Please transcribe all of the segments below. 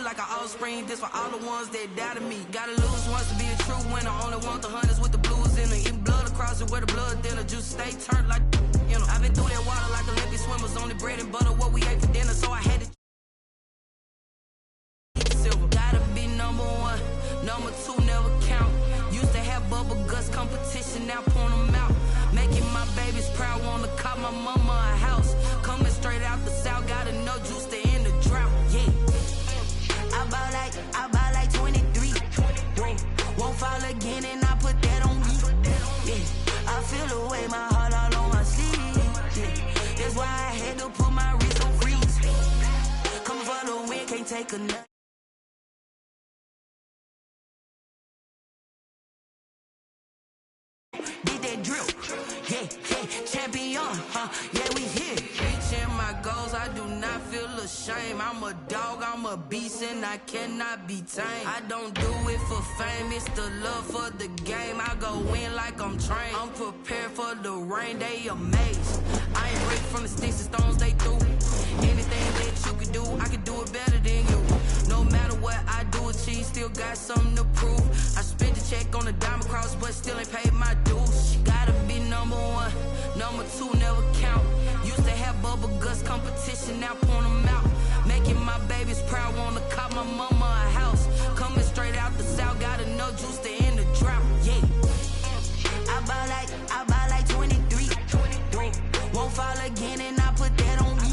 like an offspring. This for all the ones that doubted me. Gotta lose once to be a true winner. Only want the hunters with the blues in it. Eating blood across it where the blood thinner. Juice stay turned like, you know. I've been through that water like Olympic swimmers. Only bread and butter what we ate for dinner. So I had to silver. Gotta be number one. Number two never count. Used to have bubble guts competition. Now point them out. Making my babies proud. Wanna cop my mama a house. Coming straight out the south. Gotta know juice to end the drought. Yeah. I bought like 23. Won't fall again and I put that on me. Yeah. I feel the way my heart all on my sleeve. Yeah. That's why I had to put my wrist on freeze. Coming for the win, can't take a nut. Did that drill, yeah, champion, yeah, we here. Reaching my goals, I do not feel ashamed. I'm a dog, I'm a beast, and I cannot be tamed. I don't do it for fame, it's the love for the game. I go in like I'm trained. I'm prepared for the rain, they amazed. I ain't break from the sticks and stones they threw. Anything that you can do, I can do it better than you. No matter what I do, achieve, still got something to prove. I spent the check on the diamond cross, but still ain't paid my dues. Gotta be number one, number two never count. Used to have bubble guts competition, now point them out. Making my babies proud, wanna cop my mama a house. Coming straight out the south, gotta know juice to end the drought. Yeah. I bought like 23. Won't fall again and I put that on me.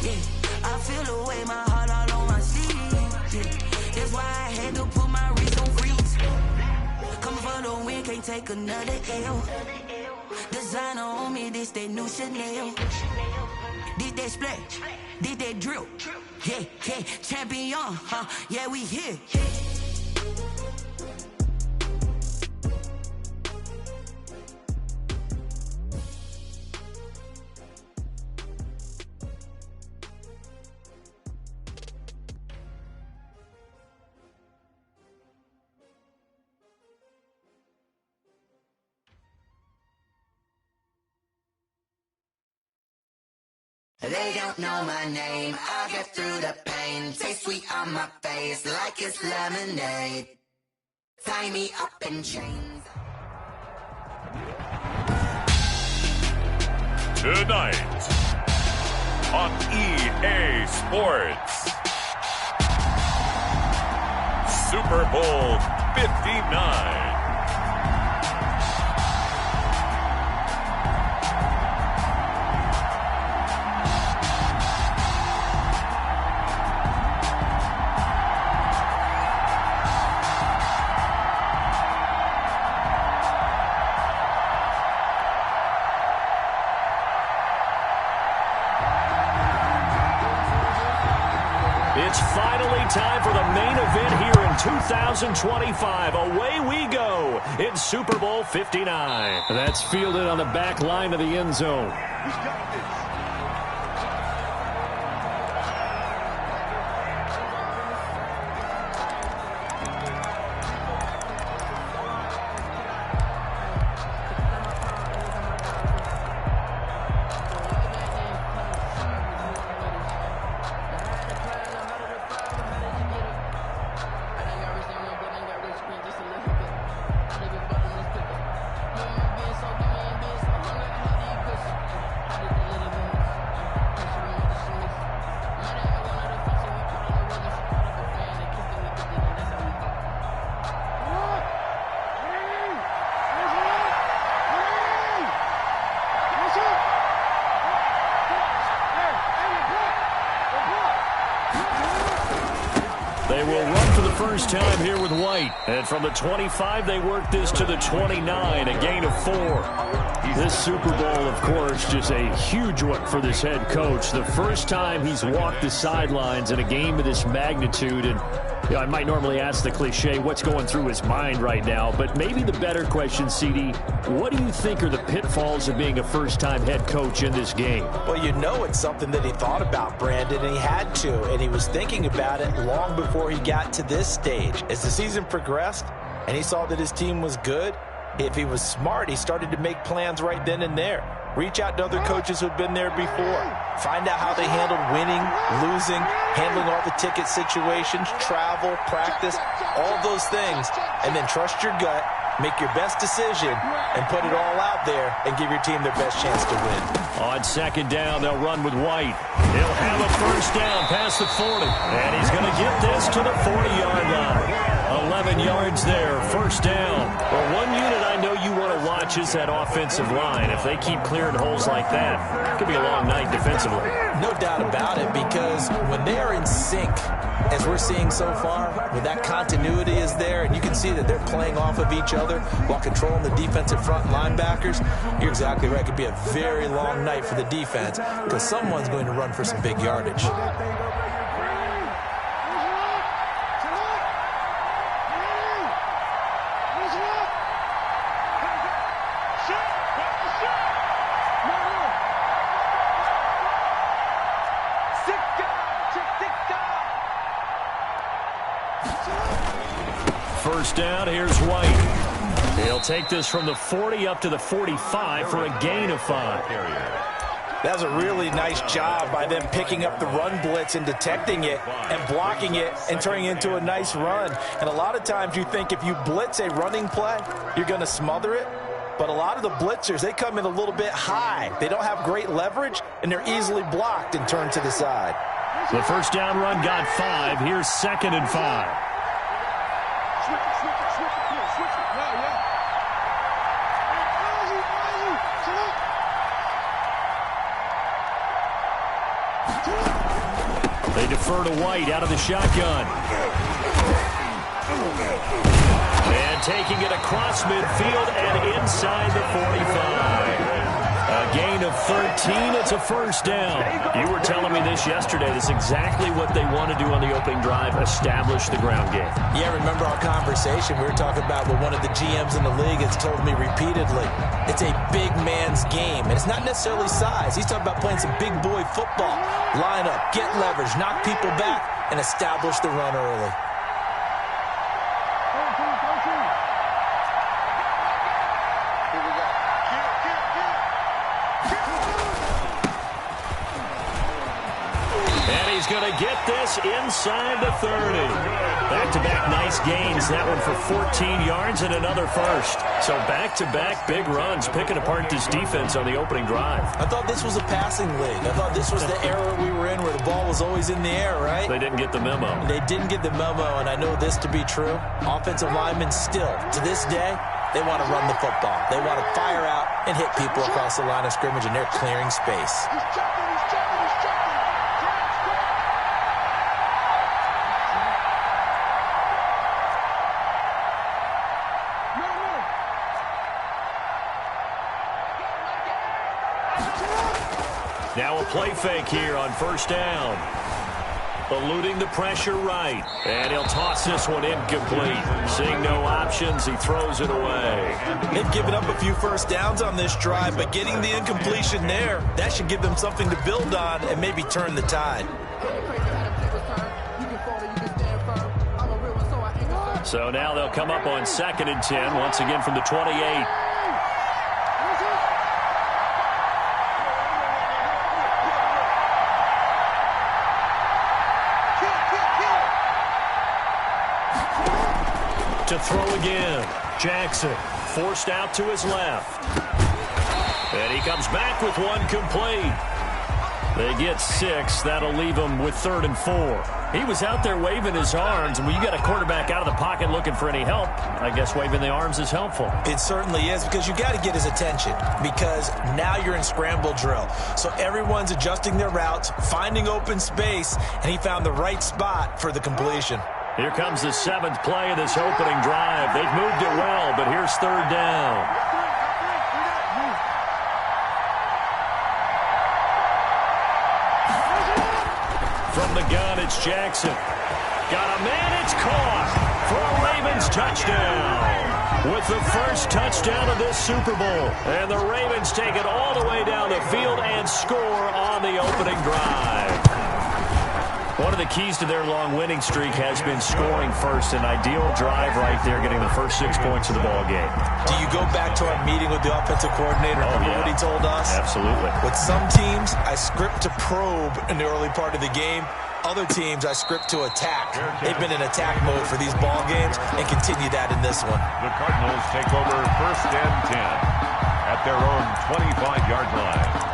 Yeah. I feel the way my heart all on my sleeve. Yeah. That's why I had to put my wrist on freeze. Coming for the win, can't take another L. Designer on me, this that new Chanel. Did that splash, did that drill. Yeah, champion, yeah, we here. They don't know my name, I get through the pain. Taste sweet on my face like it's lemonade. Tie me up in chains. Tonight on EA Sports, Super Bowl 59. It's finally time for the main event here in 2025. Away we go. It's Super Bowl 59. That's fielded on the back line of the end zone. They will run for the first time here with White. And from the 25, they work this to the 29, a gain of 4. This Super Bowl, of course, just a huge one for this head coach. The first time he's walked the sidelines in a game of this magnitude. And you know, I might normally ask the cliche, what's going through his mind right now? But maybe the better question, CD, what do you think are the pitfalls of being a first-time head coach in this game? Well, you know it's something that he thought about, Brandon, and he had to. And he was thinking about it long before he got to this stage. As the season progressed and he saw that his team was good, if he was smart, he started to make plans right then and there. Reach out to other coaches who've been there before. Find out how they handled winning, losing, handling all the ticket situations, travel, practice, all those things, and then trust your gut, make your best decision, and put it all out there and give your team their best chance to win. On second down, they'll run with White. He'll have a first down past the 40, and he's going to get this to the 40-yard line. 11 yards there, first down. Well, one unit I know you want to watch is that offensive line. If they keep clearing holes like that, it could be a long night defensively. No doubt about it, because when they are in sync, as we're seeing so far, when that continuity is there and you can see that they're playing off of each other while controlling the defensive front linebackers, you're exactly right. It could be a very long night for the defense because someone's going to run for some big yardage. First down, here's White. He'll take this from the 40 up to the 45 for a gain of 5. That was a really nice job by them picking up the run blitz and detecting it and blocking it and turning it into a nice run. And a lot of times you think if you blitz a running play, you're going to smother it. But a lot of the blitzers, they come in a little bit high. They don't have great leverage, and they're easily blocked and turned to the side. The first down run got 5. Here's 2nd and 5. They defer to White out of the shotgun. And taking it across midfield and inside the 45. A gain of 13. It's a first down. You were telling me this yesterday. That's exactly what they want to do on the opening drive, establish the ground game. Yeah, remember our conversation? We were talking about what one of the GMs in the league has told me repeatedly. It's a big man's game, and it's not necessarily size. He's talking about playing some big boy football. Line up, get leverage, knock people back, and establish the run early. He's going to get this inside the 30. Back-to-back nice gains. That one for 14 yards and another first. So back-to-back big runs, picking apart this defense on the opening drive. I thought this was a passing league. I thought this was the era we were in where the ball was always in the air, right? They didn't get the memo. They didn't get the memo, and I know this to be true. Offensive linemen still, to this day, they want to run the football. They want to fire out and hit people across the line of scrimmage, and they're clearing space. Now a play fake here on first down. Eluding the pressure right. And he'll toss this one incomplete. Seeing no options, he throws it away. They've given up a few first downs on this drive, but getting the incompletion there, that should give them something to build on and maybe turn the tide. So now they'll come up on 2nd and 10, once again from the 28. To throw again. Jackson forced out to his left. And he comes back with one complete. They get 6. That'll leave him with 3rd and 4. He was out there waving his arms, and when you got a quarterback out of the pocket looking for any help, I guess waving the arms is helpful. It certainly is, because you got to get his attention, because now you're in scramble drill. So everyone's adjusting their routes, finding open space, and he found the right spot for the completion. Here comes the 7th play of this opening drive. They've moved it well, but here's 3rd down. From the gun, it's Jackson. Got a man, it's caught for a Ravens touchdown. With the first touchdown of this Super Bowl. And the Ravens take it all the way down the field and score on the opening drive. One of the keys to their long winning streak has been scoring first. An ideal drive right there, getting the first 6 points of the ball game. Do you go back to our meeting with the offensive coordinator? Remember what he told us? Absolutely. With some teams, I script to probe in the early part of the game. Other teams, I script to attack. They've been in attack mode for these ball games and continue that in this one. The Cardinals take over 1st and 10 at their own 25-yard line.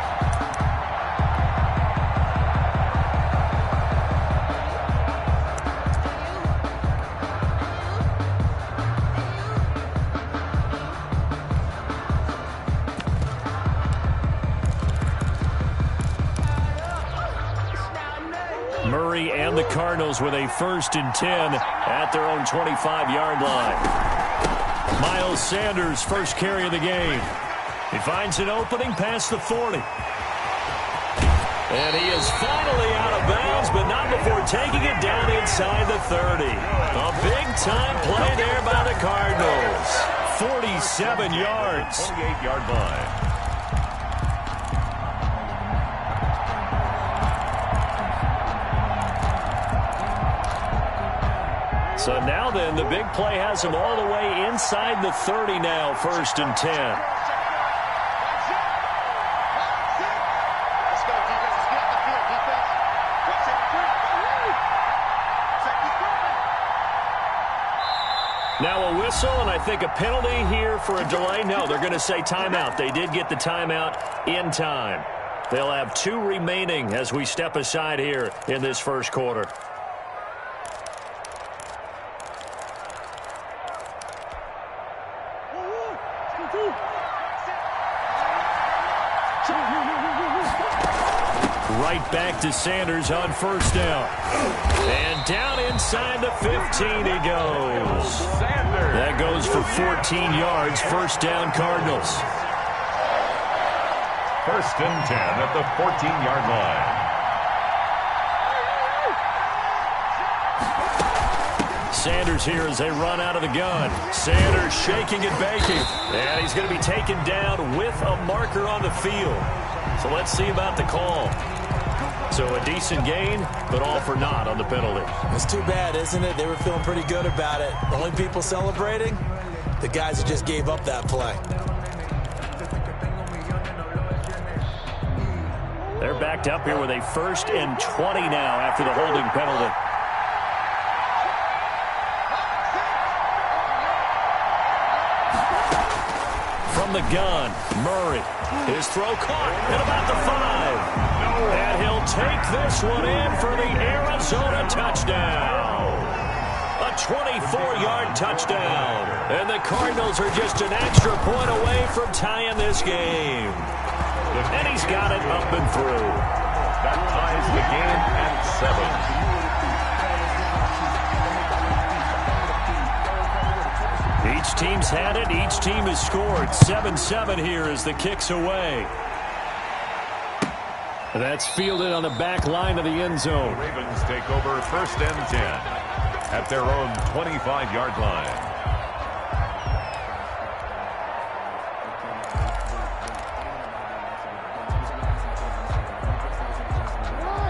Murray and the Cardinals with a 1st and 10 at their own 25-yard line. Miles Sanders, first carry of the game. He finds an opening past the 40. And he is finally out of bounds, but not before taking it down inside the 30. A big-time play there by the Cardinals. 47 yards. 28-yard line. So now then, the big play has him all the way inside the 30 now, 1st and 10. Now a whistle, and I think a penalty here for a delay. No, they're going to say timeout. They did get the timeout in time. They'll have 2 remaining as we step aside here in this first quarter. Right back to Sanders on 1st down. And down inside the 15 he goes. That goes for 14 yards. 1st down, Cardinals. 1st and 10 at the 14-yard line. Sanders here as they run out of the gun. Sanders shaking and baking. And he's going to be taken down with a marker on the field. So let's see about the call. So a decent gain, but all for naught on the penalty. It's too bad, isn't it? They were feeling pretty good about it. The only people celebrating, the guys who just gave up that play. They're backed up here with a 1st and 20 now after the holding penalty. From the gun, Murray. His throw caught at about the 5. And he'll take this one in for the Arizona touchdown. A 24-yard touchdown. And the Cardinals are just an extra point away from tying this game. And he's got it up and through. That ties the game at 7. Each team's had it. Each team has scored. 7-7 here as the kick's away. That's fielded on the back line of the end zone. The Ravens take over 1st and 10 at their own 25-yard line.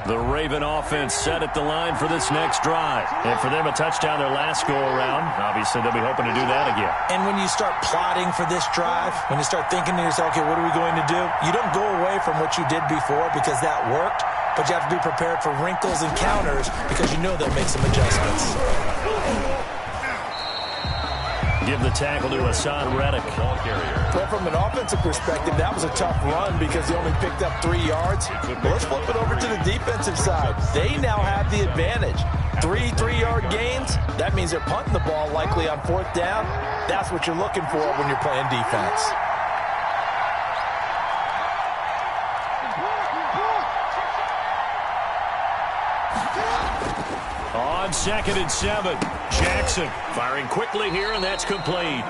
The Raven offense set at the line for this next drive. And for them, a touchdown their last go-around. Obviously, they'll be hoping to do that again. And when you start plotting for this drive, when you start thinking to yourself, okay, what are we going to do? You don't go away from what you did before because that worked, but you have to be prepared for wrinkles and counters because you know they'll make some adjustments. Give the tackle to Hassan Reddick. Ball carrier. Well, from an offensive perspective, that was a tough run because he only picked up 3 yards. But let's flip it over to the defensive side. They now have the advantage. 3 3-yard gains. That means they're punting the ball likely on 4th down. That's what you're looking for when you're playing defense. On 2nd and 7, Jackson firing quickly here, and that's complete.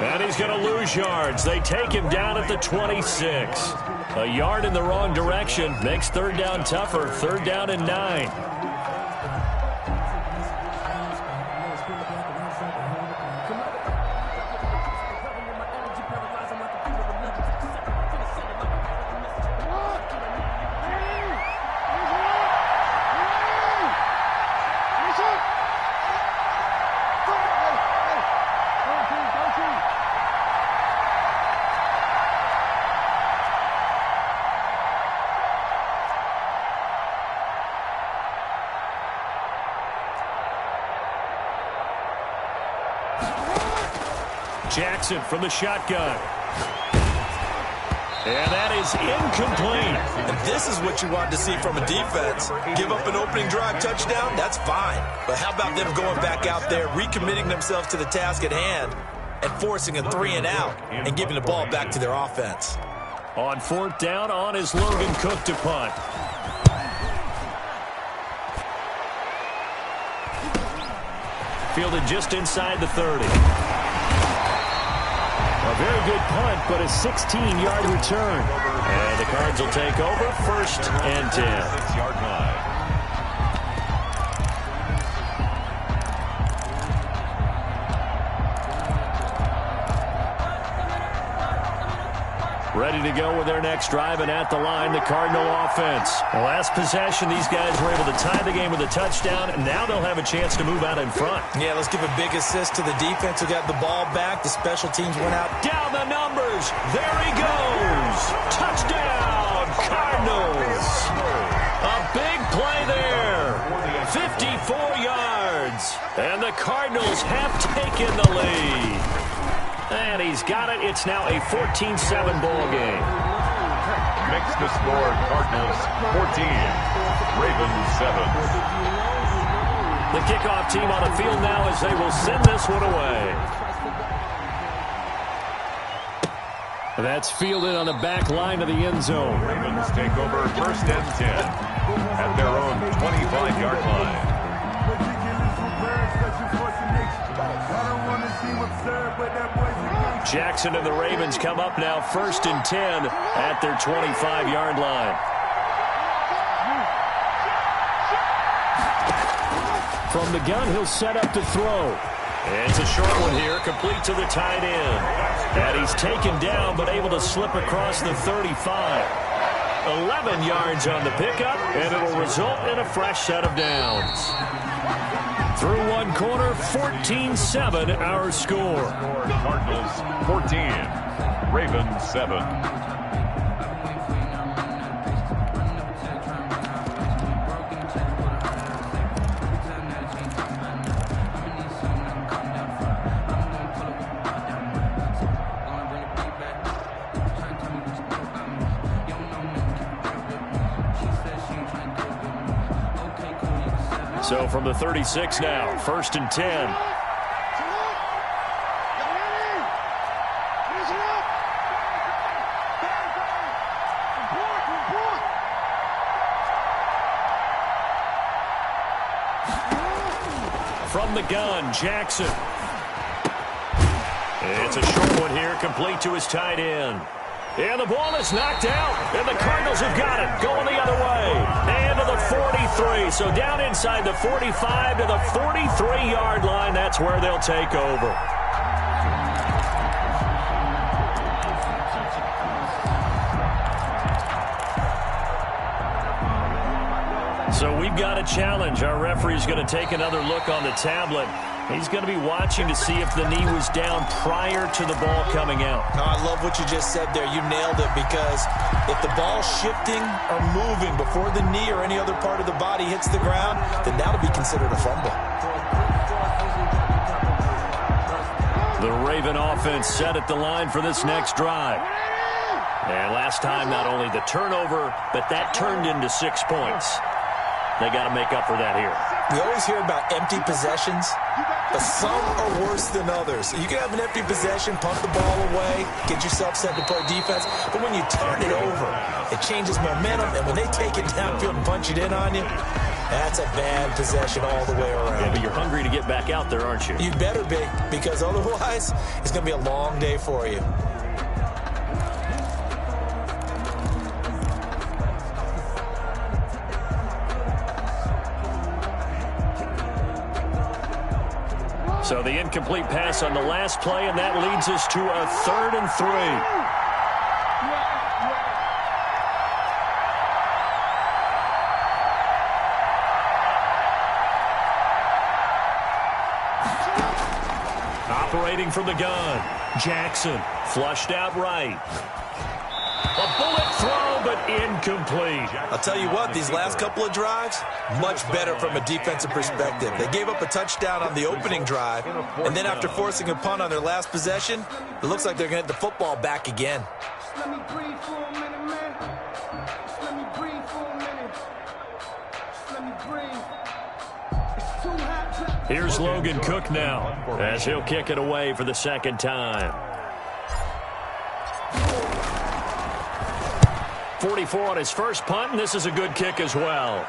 And he's going to lose yards. They take him down at the 26. A yard in the wrong direction makes 3rd down tougher. 3rd down and 9. Jackson from the shotgun. And that is incomplete. And this is what you want to see from a defense. Give up an opening drive touchdown, that's fine. But how about them going back out there, recommitting themselves to the task at hand, and forcing a 3-and-out and giving the ball back to their offense. On 4th down, on is Logan Cook to punt. Fielded just inside the 30. A very good punt, but a 16-yard return. And the Cards will take over 1st and 10. 6-yard line. Ready to go with their next drive, and at the line, the Cardinal offense. The last possession, these guys were able to tie the game with a touchdown, and now they'll have a chance to move out in front. Yeah, let's give a big assist to the defense who got the ball back. The special teams went out. Down the numbers. There he goes. Touchdown, Cardinals. A big play there. 54 yards. And the Cardinals have taken the lead. And he's got it. It's now a 14-7 ball game. Makes the score Cardinals 14, Ravens 7. The kickoff team on the field now as they will send this one away. That's fielded on the back line of the end zone. Ravens take over 1st and 10 at their own 25-yard line. Jackson and the Ravens come up now 1st and 10 at their 25-yard line. From the gun, he'll set up to throw. It's a short one here, complete to the tight end. And he's taken down, but able to slip across the 35. 11 yards on the pickup, and it'll result in a fresh set of downs. Through one quarter, 14-7 our score. Cardinals 14, Ravens 7. So from the 36 now, 1st and 10. From the gun, Jackson. It's a short one here, complete to his tight end. And the ball is knocked out, and the Cardinals have got it, going the other way. And to the 43, so down inside the 45 to the 43-yard line. That's where they'll take over. So we've got a challenge. Our referee's going to take another look on the tablet. He's going to be watching to see if the knee was down prior to the ball coming out. No, I love what you just said there. You nailed it, because if the ball's shifting or moving before the knee or any other part of the body hits the ground, then that'll be considered a fumble. The Raven offense set at the line for this next drive. And last time, not only the turnover, but that turned into 6 points. They got to make up for that here. We always hear about empty possessions, but some are worse than others. You can have an empty possession, punt the ball away, get yourself set to play defense, but when you turn it over, it changes momentum, and when they take it downfield and punch it in on you, that's a bad possession all the way around. Yeah, but you're hungry to get back out there, aren't you? You better be, because otherwise, it's going to be a long day for you. So the incomplete pass on the last play, and that leads us to a 3rd and 3. Operating from the gun, Jackson, flushed out right. A bullet throw throw, but incomplete. I'll tell you what, these last couple of drives, much better from a defensive perspective. They gave up a touchdown on the opening drive, and then after forcing a punt on their last possession, it looks like they're going to get the football back again. Let me breathe for a minute, man. Just let me breathe for a minute. Just let me breathe. It's too hot. Here's Logan Cook now, as he'll kick it away for the second time. 44 on his first punt, and this is a good kick as well.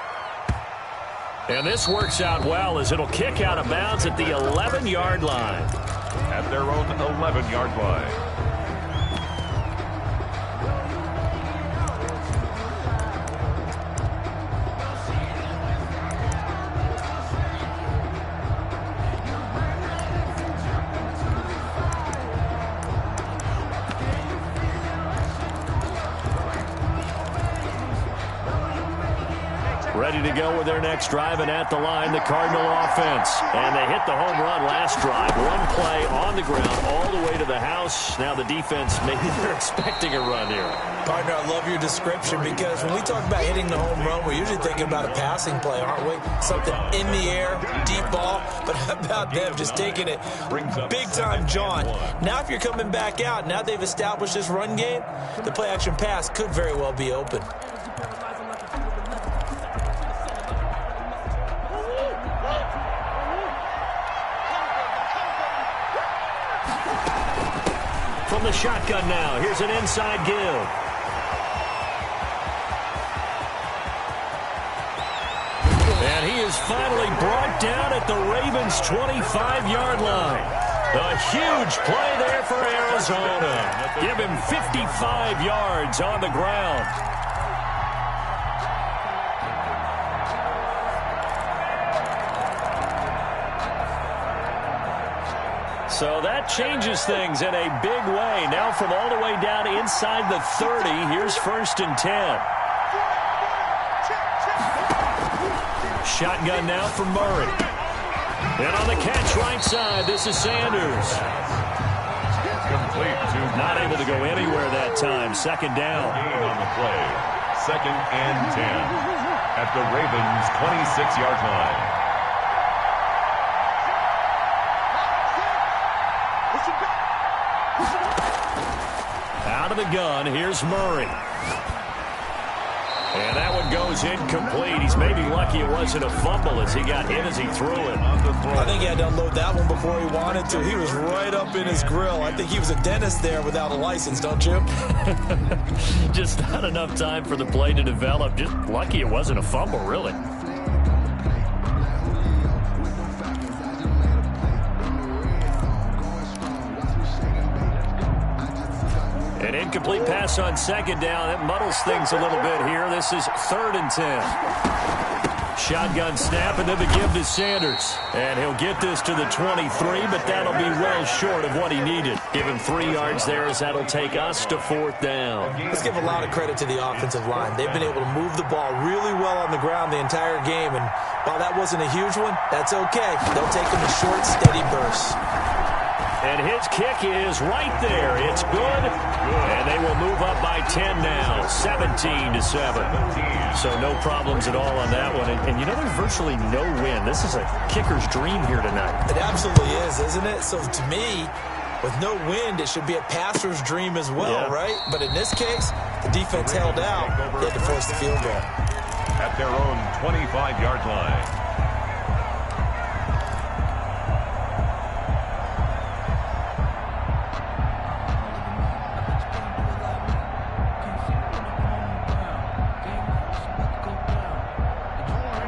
And this works out well as it'll kick out of bounds at the 11-yard line. At their own 11-yard line. Ready to go with their next drive, and at the line, the Cardinal offense. And they hit the home run last drive. One play on the ground all the way to the house. Now the defense, maybe they're expecting a run here. Partner, I love your description because when we talk about hitting the home run, we're usually thinking about a passing play, aren't we? Something in the air, deep ball. But how about them just taking it big-time jaunt? Now if you're coming back out, now they've established this run game, the play-action pass could very well be open. From the shotgun now, here's an inside give. And he is finally brought down at the Ravens' 25-yard line. A huge play there for Arizona. Give him 55 yards on the ground. So that changes things in a big way. Now from all the way down inside the 30, here's 1st and 10. Shotgun now for Murray. And on the catch right side, this is Sanders. Complete to not able to go anywhere that time. Second down. Gain on the play. 2nd and 10 at the Ravens' 26-yard line. Out of the gun, here's Murray. And that one goes incomplete. He's maybe lucky it wasn't a fumble as he got hit as he threw it. I think he had to unload that one before he wanted to. He was right up in his grill. I think he was a dentist there without a license, don't you? Just not enough time for the play to develop. Just lucky it wasn't a fumble, really. An incomplete pass on second down. That muddles things a little bit here. This is 3rd and 10. Shotgun snap, and then the give to Sanders. And he'll get this to the 23, but that'll be well short of what he needed. Give him 3 yards there as that'll take us to 4th down. Let's give a lot of credit to the offensive line. They've been able to move the ball really well on the ground the entire game. And while that wasn't a huge one, that's okay. They'll take them in short, steady bursts. And his kick is right there. It's good. And they will move up by 10 now, 17-7. So no problems at all on that one. And you know, there's virtually no win. This is a kicker's dream here tonight. It absolutely is, isn't it? So to me, with no wind, it should be a passer's dream as well, right? But in this case, the defense held out. They had to force the field goal. At their own 25-yard line.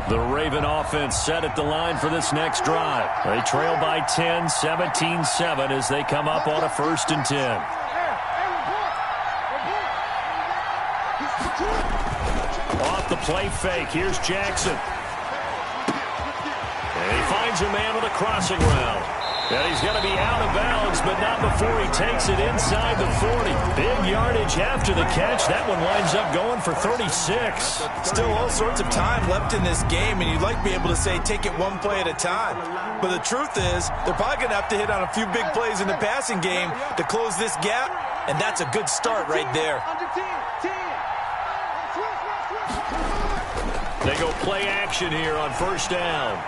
The Raven offense set at the line for this next drive. They trail by 10, 17-7 as they come up on a 1st and 10. Off the play fake, here's Jackson. And he finds a man with a crossing route. And he's going to be out of bounds, but not before he takes it inside the 40. Big yardage after the catch. That one winds up going for 36. Still all sorts of time left in this game, and you'd like to be able to say take it one play at a time. But the truth is, they're probably going to have to hit on a few big plays in the passing game to close this gap, and that's a good start right there. They go play action here on first down.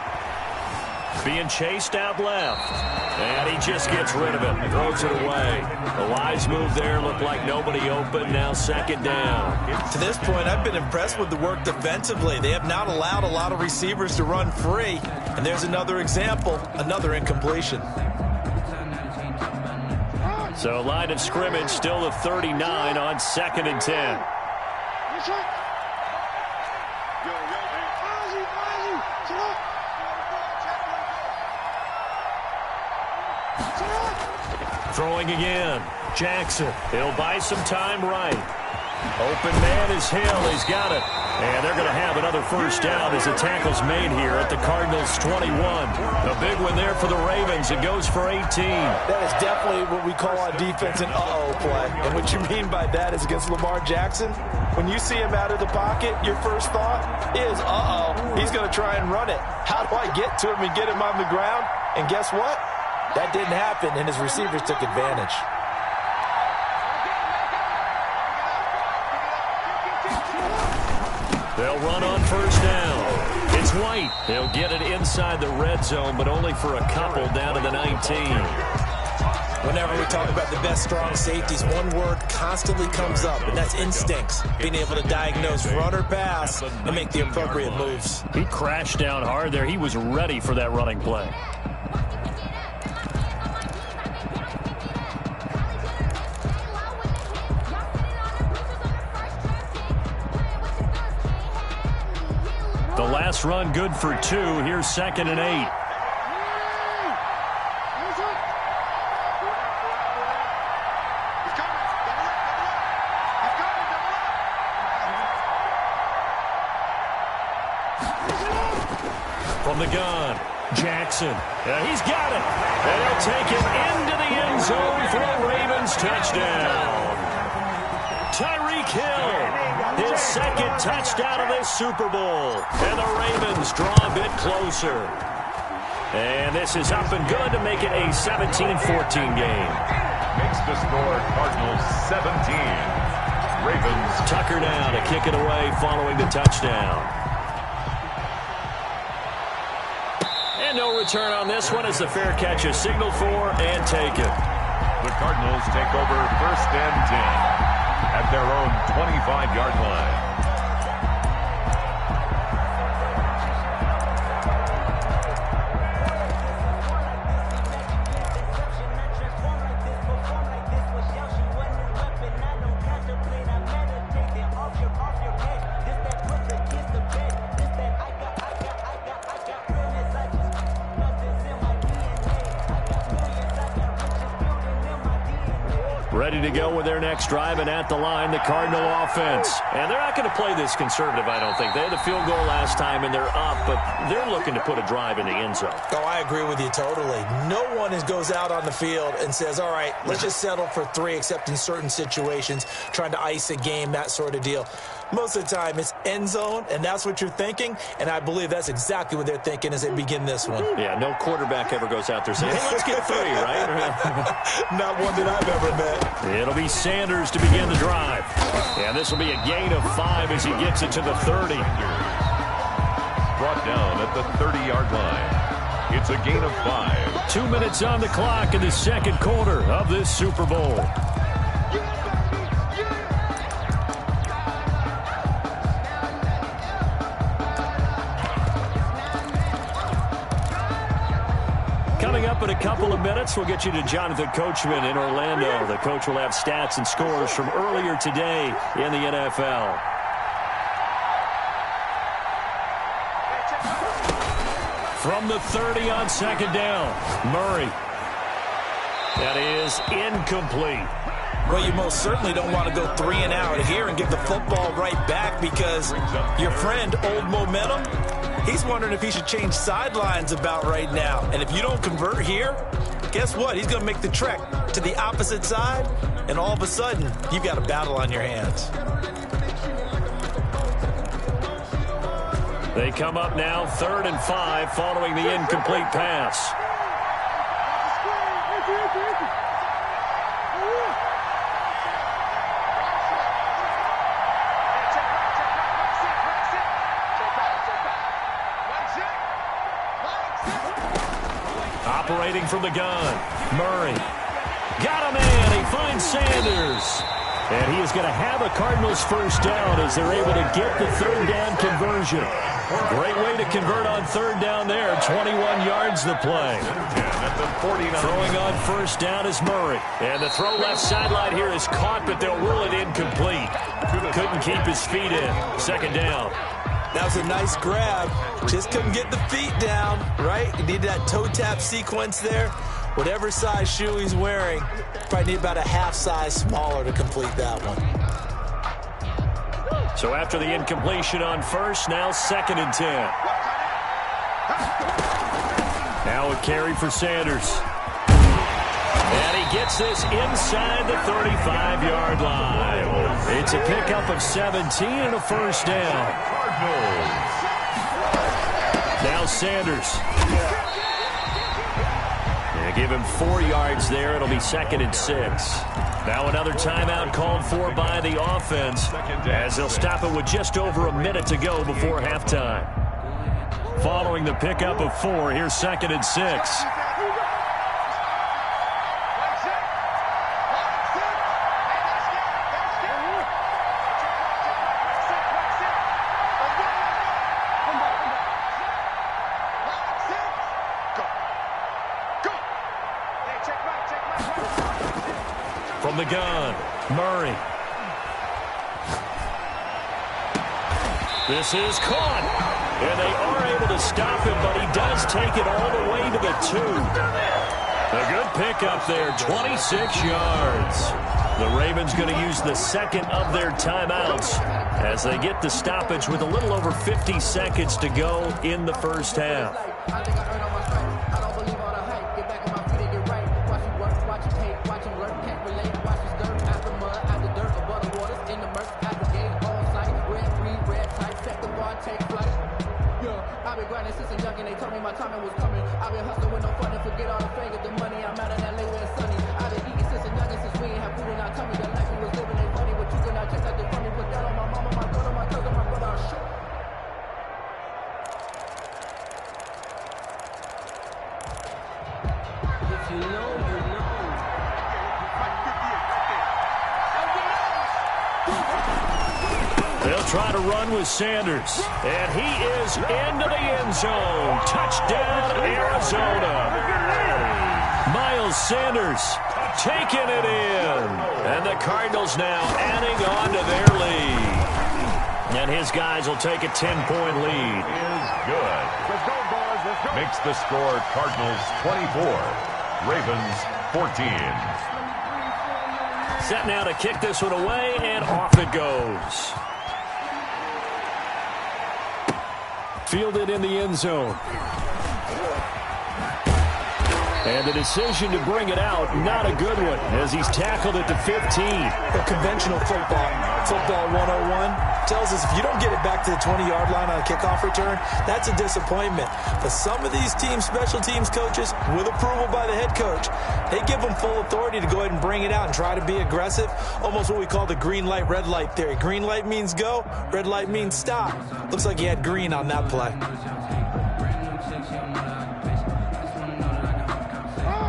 Being chased out left. And he just gets rid of it. Throws it away. A wise move there. Looked like nobody open. Now second down. To this point, I've been impressed with the work defensively. They have not allowed a lot of receivers to run free. And there's another example, another incompletion. So line of scrimmage still the 39 on 2nd and 10. Throwing again. Jackson. He'll buy some time right. Open man is Hill. He's got it. And they're going to have another first down as the tackle's made here at the Cardinals' 21. A big one there for the Ravens. It goes for 18. That is definitely what we call on defense an uh-oh play. And what you mean by that is against Lamar Jackson, when you see him out of the pocket, your first thought is, uh-oh, he's going to try and run it. How do I get to him and get him on the ground? And guess what? That didn't happen, and his receivers took advantage. They'll run on first down. It's White. He'll get it inside the red zone, but only for a couple down to the 19. Whenever we talk about the best strong safeties, one word constantly comes up, and that's instincts. Being able to diagnose run or pass and make the appropriate moves. He crashed down hard there. He was ready for that running play. The last run good for 2. Here's 2nd and 8. From the gun, Jackson. He's got it. And he'll take it into the end zone for a Ravens touchdown. Tyreek Hill, his second touchdown of this Super Bowl. And the Ravens draw a bit closer. And this is up and good to make it a 17-14 game. Makes the score Cardinals 17. Ravens. Tucker now to kick it away following the touchdown. And no return on this one as the fair catch is signaled for and taken. The Cardinals take over 1st and 10 at their own 25-yard line. Ready to go with their next drive, and at the line, the Cardinal offense. And they're not going to play this conservative, I don't think. They had a field goal last time, and they're up, but they're looking to put a drive in the end zone. Oh, I agree with you totally. No one goes out on the field and says, all right, let's just settle for 3, except in certain situations, trying to ice a game, that sort of deal. Most of the time, it's end zone, and that's what you're thinking, and I believe that's exactly what they're thinking as they begin this one. Yeah, no quarterback ever goes out there saying, hey, let's get 3, right? Not one that I've ever met. It'll be Sanders to begin the drive. And this will be a gain of 5 as he gets it to the 30. Brought down at the 30-yard line. It's a gain of 5. 2 minutes on the clock in the second quarter of this Super Bowl. Coming up in a couple of minutes, we'll get you to Jonathan Coachman in Orlando. The coach will have stats and scores from earlier today in the NFL. From the 30 on second down, Murray. That is incomplete. Well, you most certainly don't want to go 3 and out here and get the football right back because your friend, Old Momentum, he's wondering if he should change sidelines about right now. And if you don't convert here, guess what? He's going to make the trek to the opposite side, and all of a sudden, you've got a battle on your hands. They come up now 3rd and 5 following the incomplete pass. Operating from the gun, Murray. Got a man. He finds Sanders. And he is going to have a Cardinals first down as they're able to get the third down conversion. Great way to convert on third down there. 21 yards the play. Throwing on first down is Murray. And the throw left sideline here is caught, but they'll rule it incomplete. Couldn't keep his feet in. Second down. That was a nice grab. Just couldn't get the feet down, right? You need that toe tap sequence there. Whatever size shoe he's wearing, probably need about a half size smaller to complete that one. So after the incompletion on first, now 2nd and 10. Now a carry for Sanders. And he gets this inside the 35-yard line. It's a pickup of 17 and a first down. Now Sanders. Give him 4 yards there. It'll be 2nd and 6. Now another timeout called for by the offense as they'll stop it with just over a minute to go before halftime. Following the pickup of 4, here's 2nd and 6. From the gun, Murray. This is caught. And they are able to stop him, but he does take it all the way to the 2. A good pickup there, 26 yards. The Ravens going to use the second of their timeouts as they get the stoppage with a little over 50 seconds to go in the first half. They'll try to run with Sanders. And he is into the end zone. Touchdown, Arizona. Miles Sanders taking it in. And the Cardinals now adding on to their lead. And his guys will take a 10-point lead. Is good. Let's go, boys. Let's go. Makes the score Cardinals 24, Ravens 14. Set now to kick this one away, and off it goes. Fielded in the end zone. And the decision to bring it out, not a good one, as he's tackled at the 15. A conventional football 101 tells us if you don't get it back to the 20-yard line on a kickoff return, that's a disappointment. But some of these special teams coaches, with approval by the head coach, they give them full authority to go ahead and bring it out and try to be aggressive, almost what we call the green light, red light theory. Green light means go, red light means stop. Looks like he had green on that play.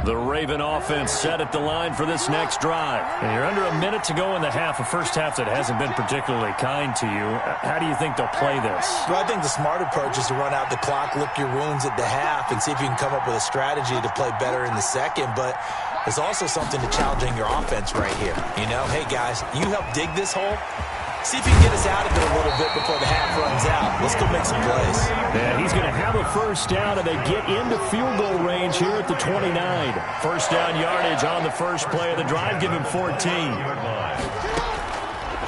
The Raven offense set at the line for this next drive. And you're under a minute to go in the half, a first half that hasn't been particularly kind to you. How do you think they'll play this? Well, I think the smart approach is to run out the clock, lick your wounds at the half, and see if you can come up with a strategy to play better in the second. But there's also something to challenging your offense right here. You know, hey, guys, you help dig this hole. See if you can get us out of it a little bit before the half runs out. Let's go make some plays. And he's going to have a first down, and they get into field goal range here at the 29. First down yardage on the first play of the drive. Give him 14.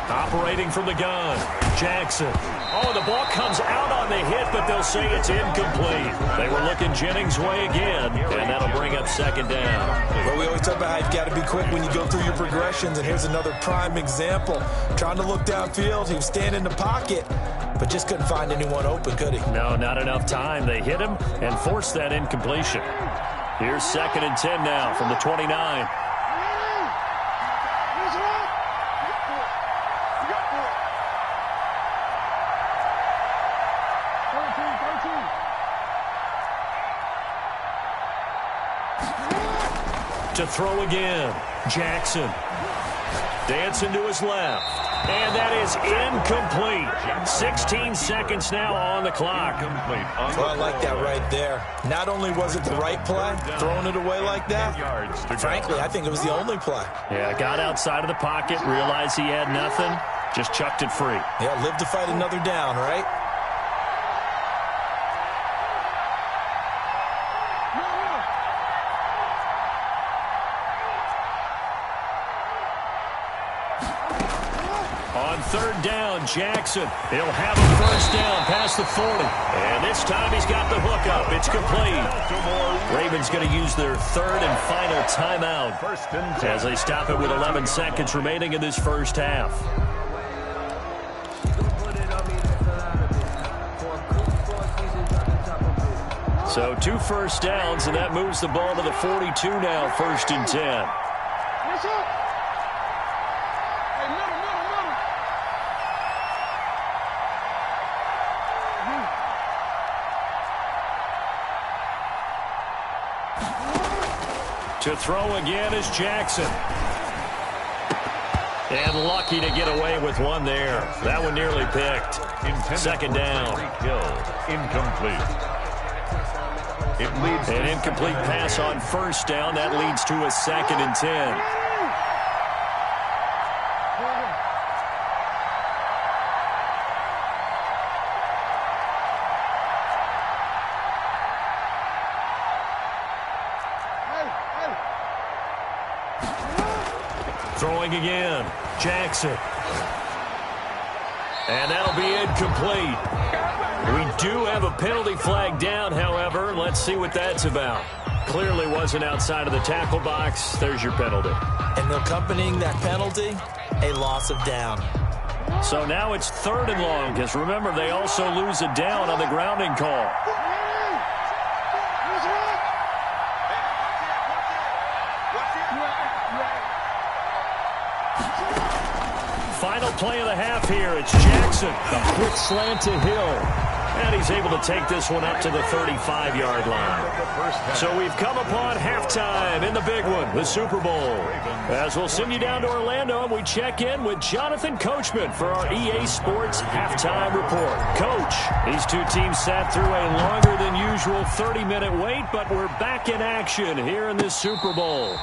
Operating from the gun, Jackson. Oh, the ball comes out on the hit, but they'll say it's incomplete. They were looking Jennings' way again, and that'll bring up second down. Well, we always talk about how you've got to be quick when you go through your progressions, and here's another prime example. Trying to look downfield, he was standing in the pocket, but just couldn't find anyone open, could he? No, not enough time. They hit him and forced that incompletion. Here's 2nd and 10 now from the 29. To throw again. Jackson. Dancing to his left. And that is incomplete. 16 seconds now on the clock. Well, I like that right there. Not only was it the right play, throwing it away like that, frankly, I think it was the only play. Yeah, got outside of the pocket, realized he had nothing, just chucked it free. Yeah, live to fight another down, right? On third down, Jackson. He'll have a first down past the 40. And this time he's got the hook up. It's complete. Ravens going to use their third and final timeout as they stop it with 11 seconds remaining in this first half. So 2 first downs, and that moves the ball to the 42 now, 1st and 10. To throw again is Jackson. And lucky to get away with one there. That one nearly picked. 2nd down. Incomplete. It leads An incomplete pass on 1st down. That leads to a 2nd and 10. Throwing again. Jackson. And that'll be incomplete. We do have a penalty flag down, however. Let's see what that's about. Clearly wasn't outside of the tackle box. There's your penalty. And accompanying that penalty, a loss of down. So now it's 3rd and long, because remember, they also lose a down on the grounding call. Final play of the half here. It's Jackson. A quick slant to Hill. And he's able to take this one up to the 35-yard line. So we've come upon halftime in the big one, the Super Bowl. As we'll send you down to Orlando, and we check in with Jonathan Coachman for our EA Sports Halftime Report. Coach, these two teams sat through a longer than usual 30-minute wait, but we're back in action here in this Super Bowl.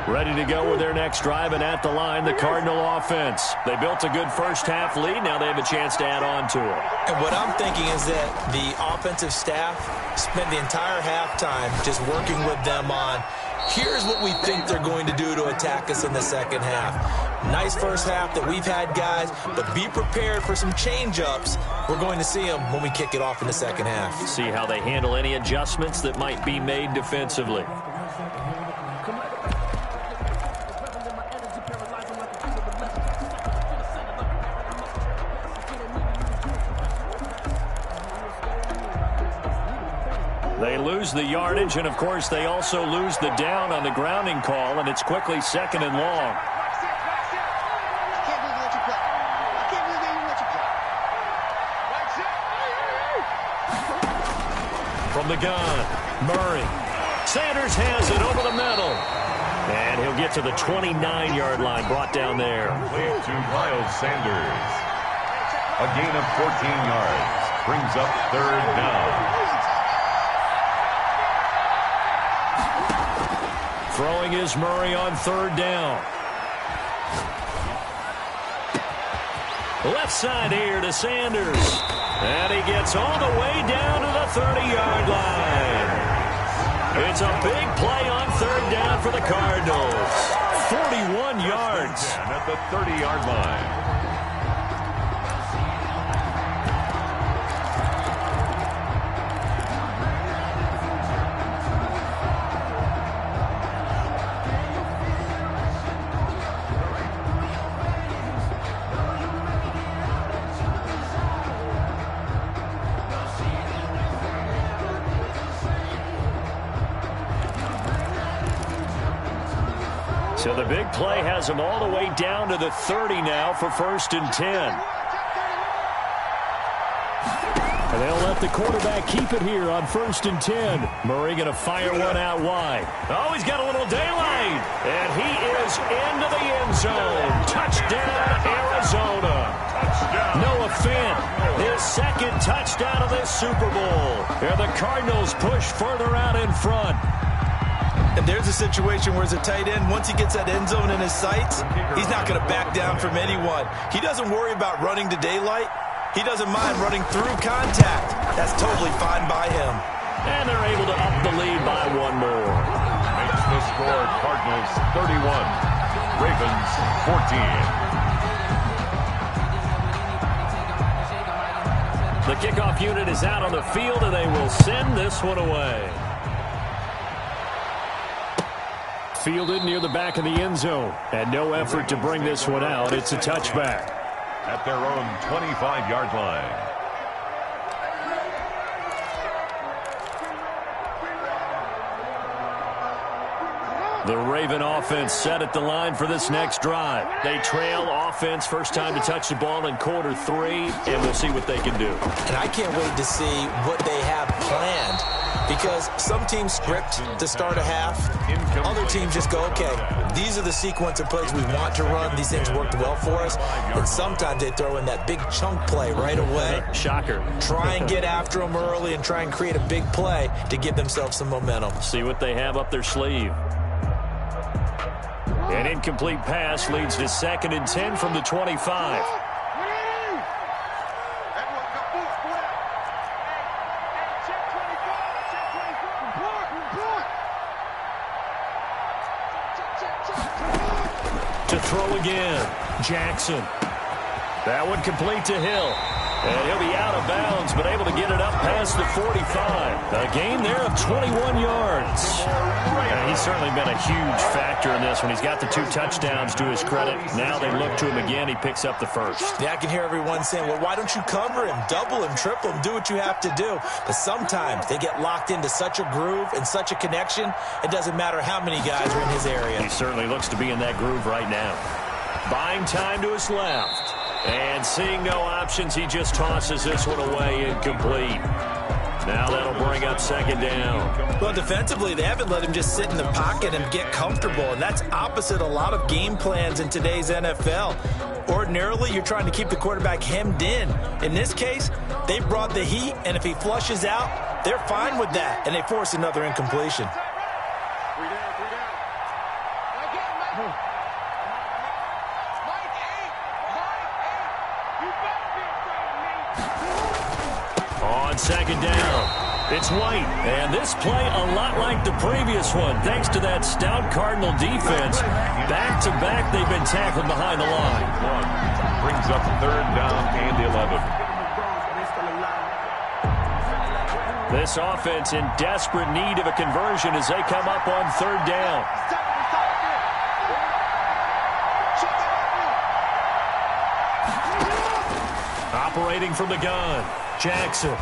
Ready to go with their next drive, and at the line, the Cardinal offense. They built a good first half lead. Now they have a chance to add on to it. And what I'm thinking is that the offensive staff spent the entire halftime just working with them on, here's what we think they're going to do to attack us in the second half. Nice first half that we've had, guys, but be prepared for some change-ups. We're going to see them when we kick it off in the second half. See how they handle any adjustments that might be made defensively. They lose the yardage, and of course they also lose the down on the grounding call, and it's quickly 2nd and long. From the gun, Murray. Sanders has it over the middle. And he'll get to the 29-yard line, brought down there. Lead to Miles Sanders. A gain of 14 yards. Brings up 3rd down. Throwing is Murray on 3rd down. Left side here to Sanders. And he gets all the way down to the 30-yard line. It's a big play on 3rd down for the Cardinals. 41 yards. At the 30-yard line. So the big play has them all the way down to the 30 now for 1st and 10. And they'll let the quarterback keep it here on 1st and 10. Murray going to fire one out wide. Oh, he's got a little daylight. And he is into the end zone. Touchdown, Arizona. Touchdown. Noah Fant, his 2nd touchdown of this Super Bowl. And the Cardinals push further out in front. And there's a situation where as a tight end, once he gets that end zone in his sights, he's not going to back down from anyone. He doesn't worry about running to daylight. He doesn't mind running through contact. That's totally fine by him. And they're able to up the lead by one more. Makes the score Cardinals 31, Ravens 14. The kickoff unit is out on the field, and they will send this one away. Fielded near the back of the end zone. And no effort to bring this one out. It's a touchback. At their own 25-yard line. The Raven offense set at the line for this next drive. They trail offense, first time to touch the ball in quarter 3, and we'll see what they can do. And I can't wait to see what they have planned, because some teams script to start a half. Other teams just go, okay, these are the sequence of plays we want to run. These things worked well for us. And sometimes they throw in that big chunk play right away. Shocker. Try and get after them early and try and create a big play to give themselves some momentum. See what they have up their sleeve. An incomplete pass leads to 2nd and 10 from the 25. To throw again, Jackson. That one complete to Hill. And he'll be out of bounds, but able to get it up past the 45. A gain there of 21 yards. And he's certainly been a huge factor in this one. He's got the 2 touchdowns to his credit. Now they look to him again. He picks up the 1st. Yeah, I can hear everyone saying, well, why don't you cover him, double him, triple him, do what you have to do. But sometimes they get locked into such a groove and such a connection, it doesn't matter how many guys are in his area. He certainly looks to be in that groove right now. Buying time to his left. And seeing no options, he just tosses this one away incomplete. Now that'll bring up 2nd down. Well, defensively, they haven't let him just sit in the pocket and get comfortable, and that's opposite a lot of game plans in today's NFL. Ordinarily, you're trying to keep the quarterback hemmed in. In this case, they brought the heat, and if he flushes out, they're fine with that, and they force another incompletion. On 2nd down, it's White. And this play a lot like the previous one, thanks to that stout Cardinal defense. Back-to-back, they've been tackled behind the line. Brings up 3rd down and 11. This offense in desperate need of a conversion as they come up on 3rd down. Operating from the gun, Jackson.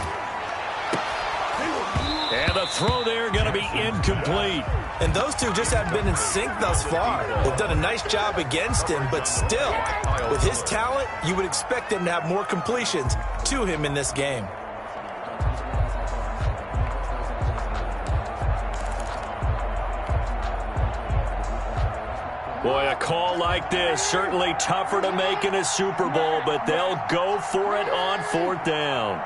And the throw there going to be incomplete. And those two just haven't been in sync thus far. They've done a nice job against him, but still, with his talent, you would expect him to have more completions to him in this game. Boy, a call like this, certainly tougher to make in a Super Bowl, but they'll go for it on 4th down.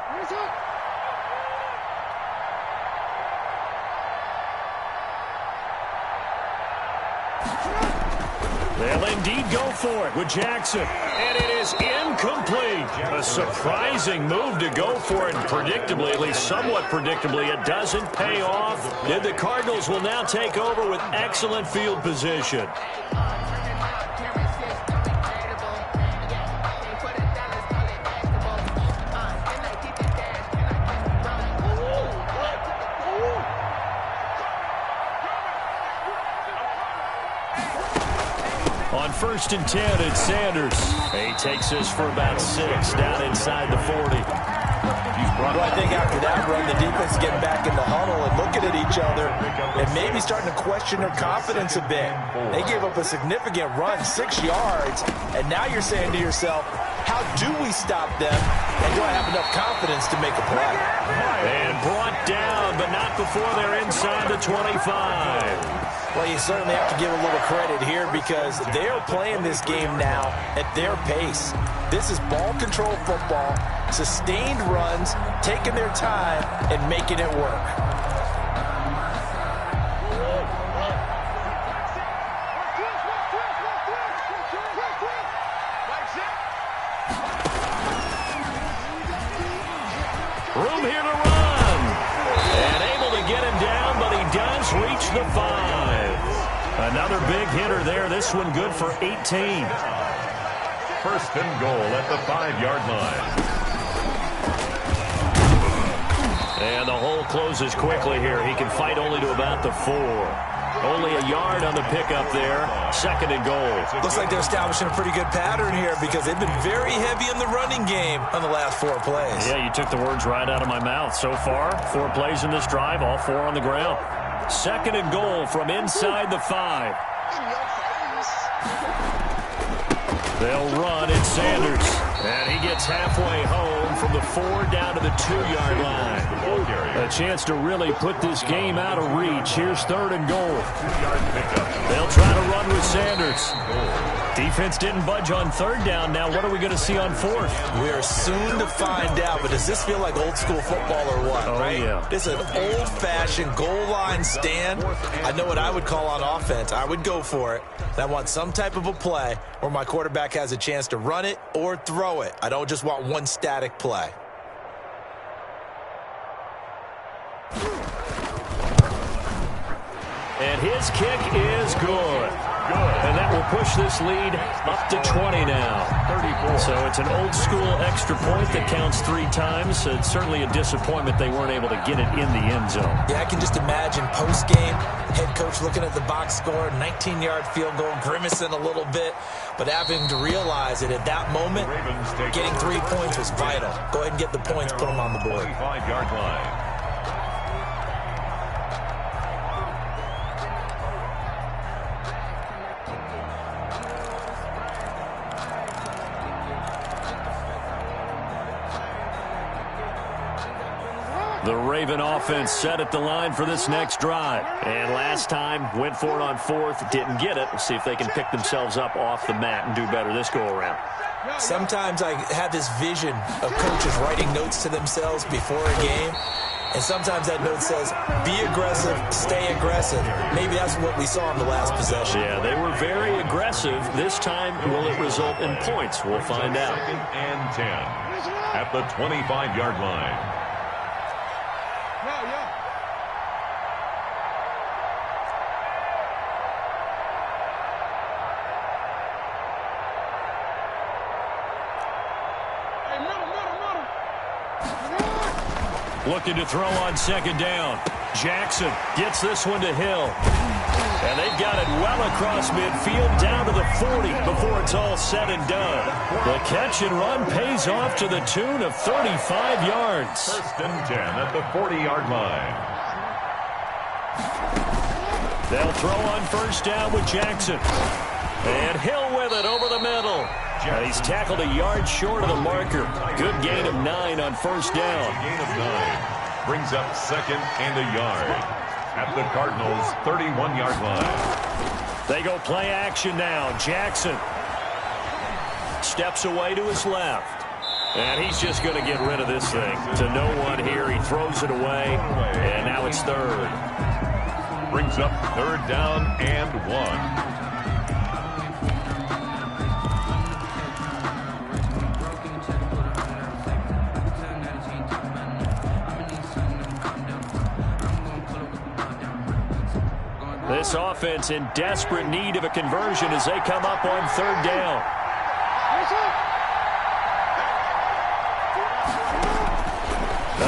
They'll indeed go for it with Jackson. And it is incomplete. A surprising move to go for it. Predictably, at least somewhat predictably, it doesn't pay off. And the Cardinals will now take over with excellent field position. On 1st and 10, it's Sanders. He takes this for about 6 down inside the 40. Well, I think after that run, the defense is getting back in the huddle and looking at each other and maybe starting to question their confidence a bit. They gave up a significant run, 6 yards, and now you're saying to yourself, how do we stop them, and do I have enough confidence to make a play? And brought down, but not before they're inside the 25. Well, you certainly have to give a little credit here because they're playing this game now at their pace. This is ball control football, sustained runs, taking their time, and making it work. Room here to run. And able to get him down, but he does reach the 5. Another big hitter there. This one good for 18. First and goal at the 5-yard line. And the hole closes quickly here. He can fight only to about the 4. Only a yard on the pickup there. Second and goal. Looks like they're establishing a pretty good pattern here because they've been very heavy in the running game on the last 4 plays. Yeah, you took the words right out of my mouth. So far, 4 plays in this drive, all 4 on the ground. Second and goal from inside the 5. They'll run. It's Sanders. And he gets halfway home from the 4 down to the 2-yard line. A chance to really put this game out of reach. Here's third and goal. They'll try to run with Sanders. Defense didn't budge on third down. Now what are we going to see on fourth? We are soon to find out, but does this feel like old school football or what? Oh, right? Yeah. This is an old-fashioned goal line stand. I know what I would call on offense. I would go for it. I want some type of a play where my quarterback has a chance to run it or throw it. I don't just want one static play. And his kick is good. And that will push this lead up to 20 now. 34. So it's an old school extra point that counts 3 times. So it's certainly a disappointment they weren't able to get it in the end zone. Yeah, I can just imagine post-game, head coach looking at the box score, 19-yard field goal, grimacing a little bit, but having to realize that at that moment, getting 3 points was vital. Go ahead and get the points, put them on the board. 25-yard line. The Raven offense set at the line for this next drive. And last time, went for it on fourth, didn't get it. We'll see if they can pick themselves up off the mat and do better this go-around. Sometimes I have this vision of coaches writing notes to themselves before a game. And sometimes that note says, be aggressive, stay aggressive. Maybe that's what we saw in the last possession. Yeah, they were very aggressive. This time, will it result in points? We'll find out. 2nd and 10 at the 25-yard line. Looking to throw on second down. Jackson gets this one to Hill. And they've got it well across midfield down to the 40 before it's all said and done. The catch and run pays off to the tune of 35 yards. 1st and 10 at the 40-yard line. They'll throw on first down with Jackson. And Hill with it over the middle. And he's tackled a yard short of the marker. Good gain of 9 on first down. Gain of 9 brings up 2nd and a yard at the Cardinals' 31-yard line. They go play action now. Jackson steps away to his left. And he's just going to get rid of this thing. To no one here. He throws it away. And now it's third. Brings up 3rd down and 1. This offense in desperate need of a conversion as they come up on 3rd down.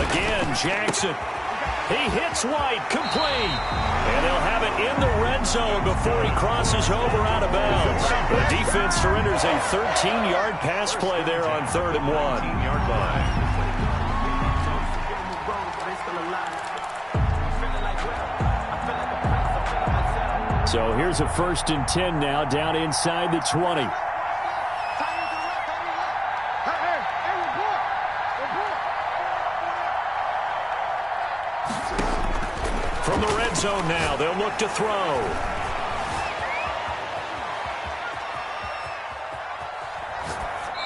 Again, Jackson. He hits White, complete. And they'll have it in the red zone before he crosses over out of bounds. The defense surrenders a 13-yard pass play there on 3rd and 1. 13-yard line. So here's a 1st and 10 now, down inside the 20. From the red zone now, they'll look to throw.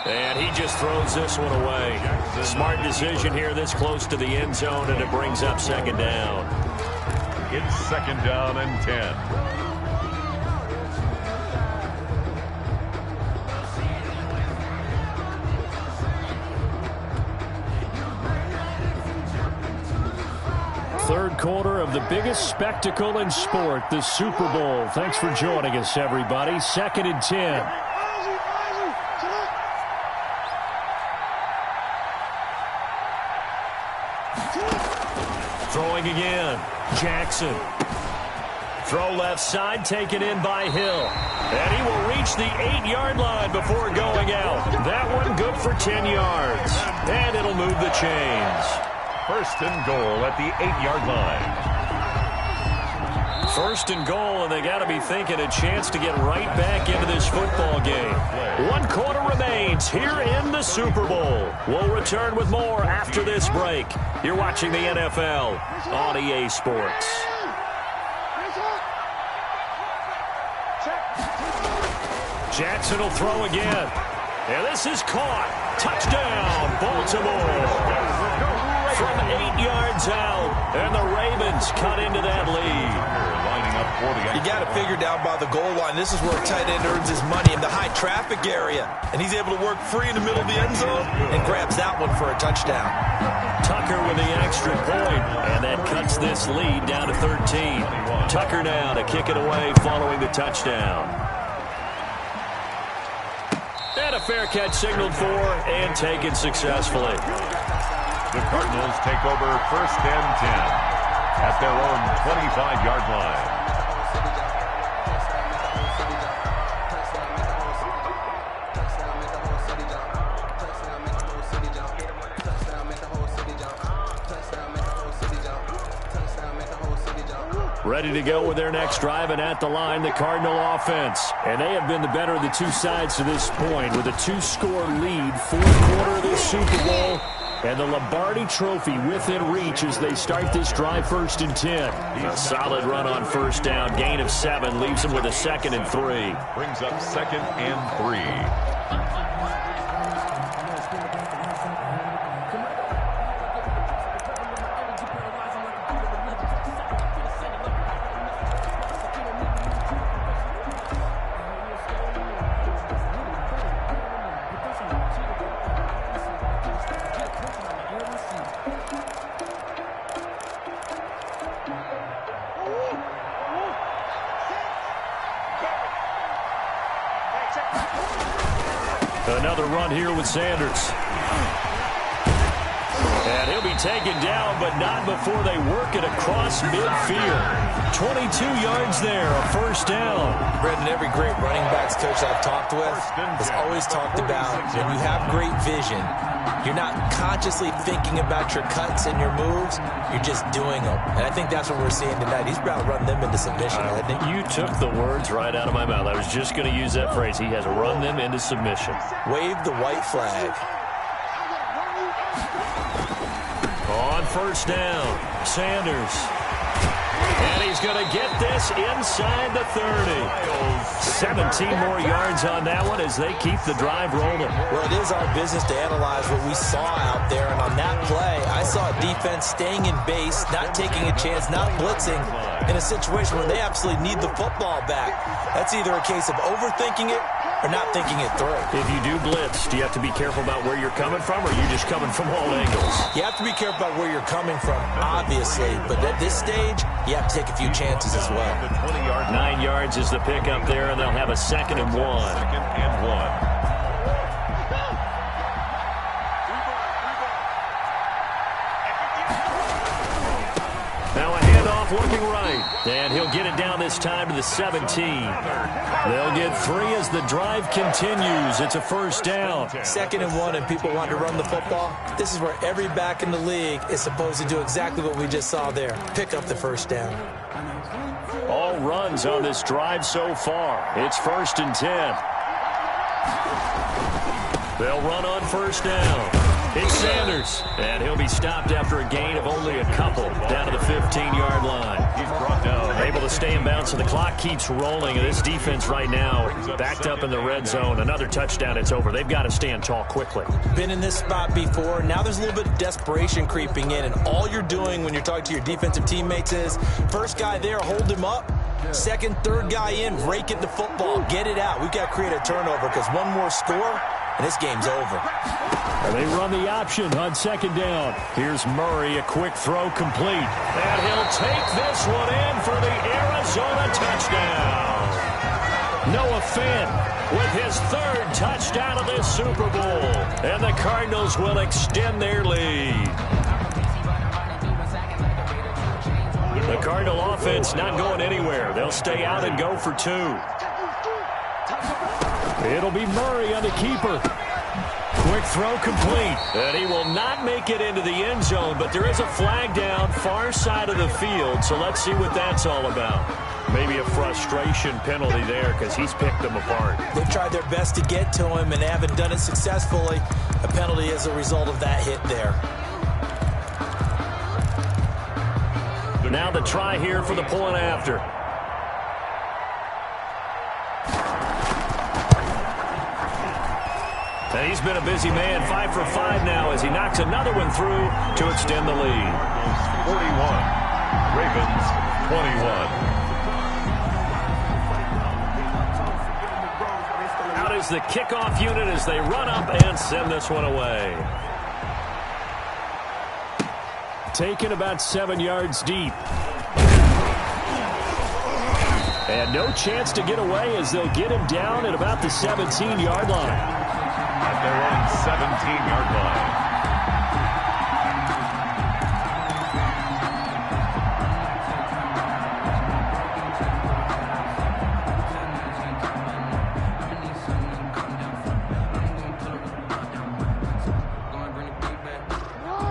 And he just throws this one away. Smart decision here this close to the end zone, and it brings up 2nd down. It's 2nd down and 10. Third quarter of the biggest spectacle in sport, the Super Bowl. Thanks for joining us, everybody. 2nd and 10. Throwing again. Jackson. Throw left side, taken in by Hill. And he will reach the 8-yard line before going out. That one good for 10 yards. And it'll move the chains. 1st and goal at the 8-yard line. 1st and goal, and they got to be thinking a chance to get right back into this football game. 1 quarter remains here in the Super Bowl. We'll return with more after this break. You're watching the NFL on EA Sports. Jackson will throw again. And this is caught. Touchdown, Baltimore. From 8 yards out. And the Ravens cut into that lead. You got to figure down by the goal line. This is where a tight end earns his money in the high traffic area. And he's able to work free in the middle of the end zone and grabs that one for a touchdown. Tucker with the extra point. And that cuts this lead down to 13. Tucker now to kick it away following the touchdown. And a fair catch signaled for and taken successfully. The Cardinals take over 1st and 10 at their own 25-yard line. Ready to go with their next drive, and at the line, the Cardinal offense. And they have been the better of the two sides to this point with a 2-score lead, 4th quarter of this Super Bowl. And the Lombardi Trophy within reach as they start this drive 1st and 10. A solid run on 1st down. Gain of 7 leaves them with a 2nd and 3. Brings up 2nd and 3. Another run here with Sanders. And he'll be taken down, but not before they work it across midfield. 22 yards there, a 1st down. Brendan, every great running backs coach I've talked with has always talked about when you have great vision, you're not consciously thinking about your cuts and your moves, you're just doing them. And I think that's what we're seeing tonight. He's about to run them into submission, hasn't he? You took the words right out of my mouth. I was just going to use that phrase. He has run them into submission. Wave the white flag. On 1st down, Sanders. And he's going to get this inside the 30. 17 more yards on that one as they keep the drive rolling. Well, it is our business to analyze what we saw out there. And on that play, I saw a defense staying in base, not taking a chance, not blitzing in a situation where they absolutely need the football back. That's either a case of overthinking it or not thinking it through. If you do blitz, do you have to be careful about where you're coming from, or are you just coming from all angles? You have to be careful about where you're coming from, obviously. But at this stage, you have to take a few chances as well. 9 yards is the pickup there, and they'll have a 2nd and 1. 2nd and 1. Now a handoff looking right. And he'll get it down this time to the 17. They'll get 3 as the drive continues. It's a 1st down. 2nd and 1, and people want to run the football. This is where every back in the league is supposed to do exactly what we just saw there. Pick up the 1st down. all runs on this drive so far. It's 1st and 10. They'll run on 1st down. It's Sanders, and he'll be stopped after a gain of only a couple down to the 15-yard line. He's brought down. Able to stay in bounds, so the clock keeps rolling, and this defense right now backed up in the red zone. Another touchdown, it's over. They've got to stand tall quickly. Been in this spot before. Now there's a little bit of desperation creeping in, and all you're doing when you're talking to your defensive teammates is, first guy there, hold him up. Second, third guy in, rake it the football. Get it out. We've got to create a turnover because one more score, and this game's over. And they run the option on 2nd down. Here's Murray, a quick throw complete. And he'll take this one in for the Arizona touchdown. Noah Finn with his 3rd touchdown of this Super Bowl. And the Cardinals will extend their lead. The Cardinal offense not going anywhere. They'll stay out and go for 2. It'll be Murray on the keeper. Quick throw complete. And he will not make it into the end zone, but there is a flag down far side of the field, so let's see what that's all about. Maybe a frustration penalty there because he's picked them apart. They've tried their best to get to him and they haven't done it successfully. A penalty as a result of that hit there. Now the try here for the point after. And he's been a busy man, 5 for 5 now as he knocks another one through to extend the lead. 41, Ravens 21. Out is the kickoff unit as they run up and send this one away. Taken about 7 yards deep. And no chance to get away as they'll get him down at about the 17-yard line. At their own 17-yard line.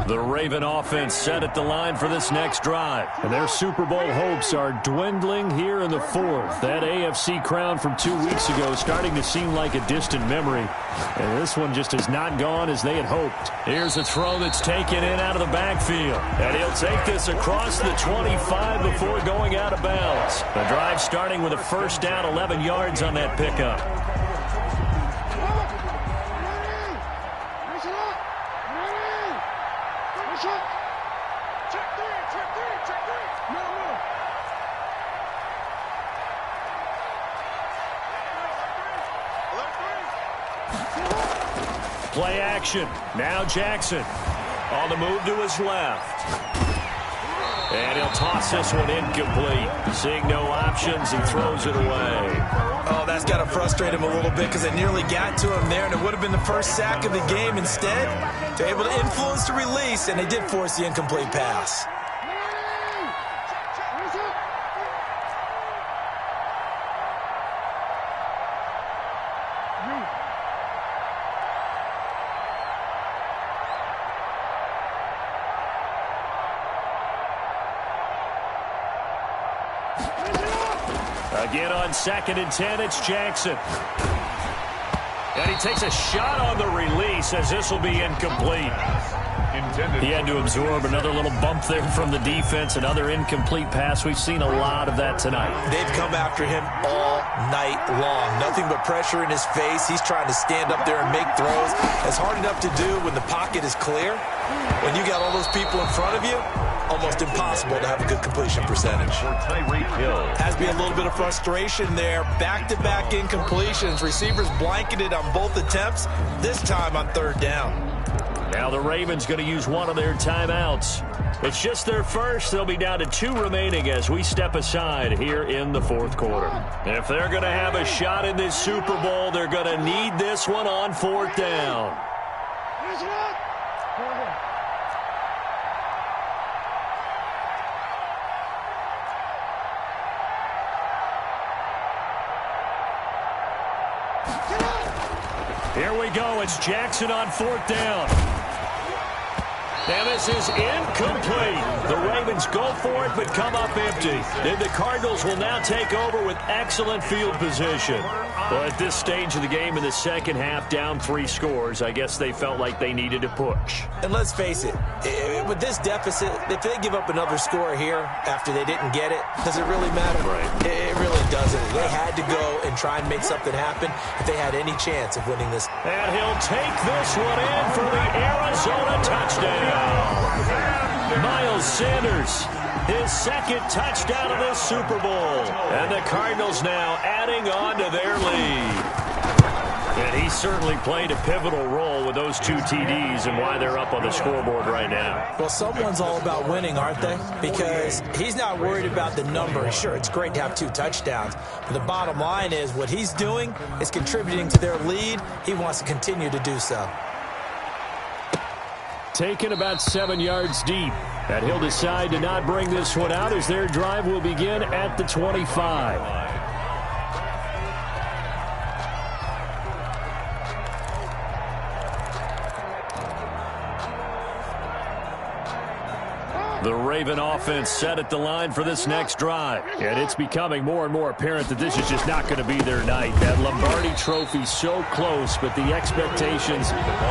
The Raven offense set at the line for this next drive. And their Super Bowl hopes are dwindling here in the 4th. That AFC crown from 2 weeks ago is starting to seem like a distant memory. And this one just has not gone as they had hoped. Here's a throw that's taken in out of the backfield. And he'll take this across the 25 before going out of bounds. The drive starting with a 1st down, 11 yards on that pickup. Play action. Now Jackson on the move to his left. And he'll toss this one incomplete. Seeing no options, he throws it away. Oh, that's got to frustrate him a little bit because they nearly got to him there, and it would have been the first sack of the game. Instead, they're able to influence the release, and they did force the incomplete pass. Again on 2nd and 10, it's Jackson. And he takes a shot on the release as this will be incomplete. He had to absorb another little bump there from the defense, another incomplete pass. We've seen a lot of that tonight. They've come after him all night long. Nothing but pressure in his face. He's trying to stand up there and make throws. It's hard enough to do when the pocket is clear. When you got all those people in front of you, almost impossible to have a good completion percentage. Has to be a little bit of frustration there. Back-to-back incompletions. Receivers blanketed on both attempts, this time on 3rd down. Now the Ravens going to use one of their timeouts. It's just their first. They'll be down to 2 remaining as we step aside here in the 4th quarter. If they're going to have a shot in this Super Bowl, they're going to need this one on 4th down. Here we go. It's Jackson on 4th down. And this is incomplete. The Ravens go for it, but come up empty. And the Cardinals will now take over with excellent field position. Well, at this stage of the game in the second half, down 3 scores, I guess they felt like they needed to push. And let's face it, with this deficit, if they give up another score here after they didn't get it, does it really matter? Right. It really doesn't. They had to go and try and make something happen if they had any chance of winning this. And he'll take this one in for the Arizona touchdown. Miles Sanders, his second touchdown of this Super Bowl. And the Cardinals now adding on to their lead. And he certainly played a pivotal role with those 2 TDs and why they're up on the scoreboard right now. Well, someone's all about winning, aren't they? Because he's not worried about the number. Sure, it's great to have 2 touchdowns. But the bottom line is what he's doing is contributing to their lead. He wants to continue to do so. Taken about 7 yards deep. And he'll decide to not bring this one out as their drive will begin at the 25. The Raven offense set at the line for this next drive. And it's becoming more and more apparent that this is just not going to be their night. That Lombardi Trophy so close, but the expectations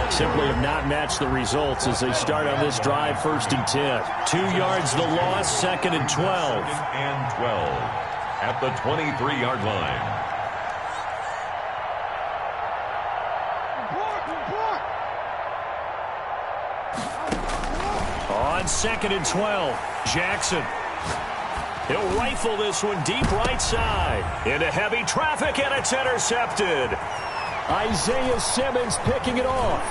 simply have not matched the results as they start on this drive 1st and 10. 2 yards the loss, 2nd and 12. 2nd and 12 at the 23-yard line. On 2nd and 12, Jackson. He'll rifle this one deep right side. Into heavy traffic, and it's intercepted. Isaiah Simmons picking it off.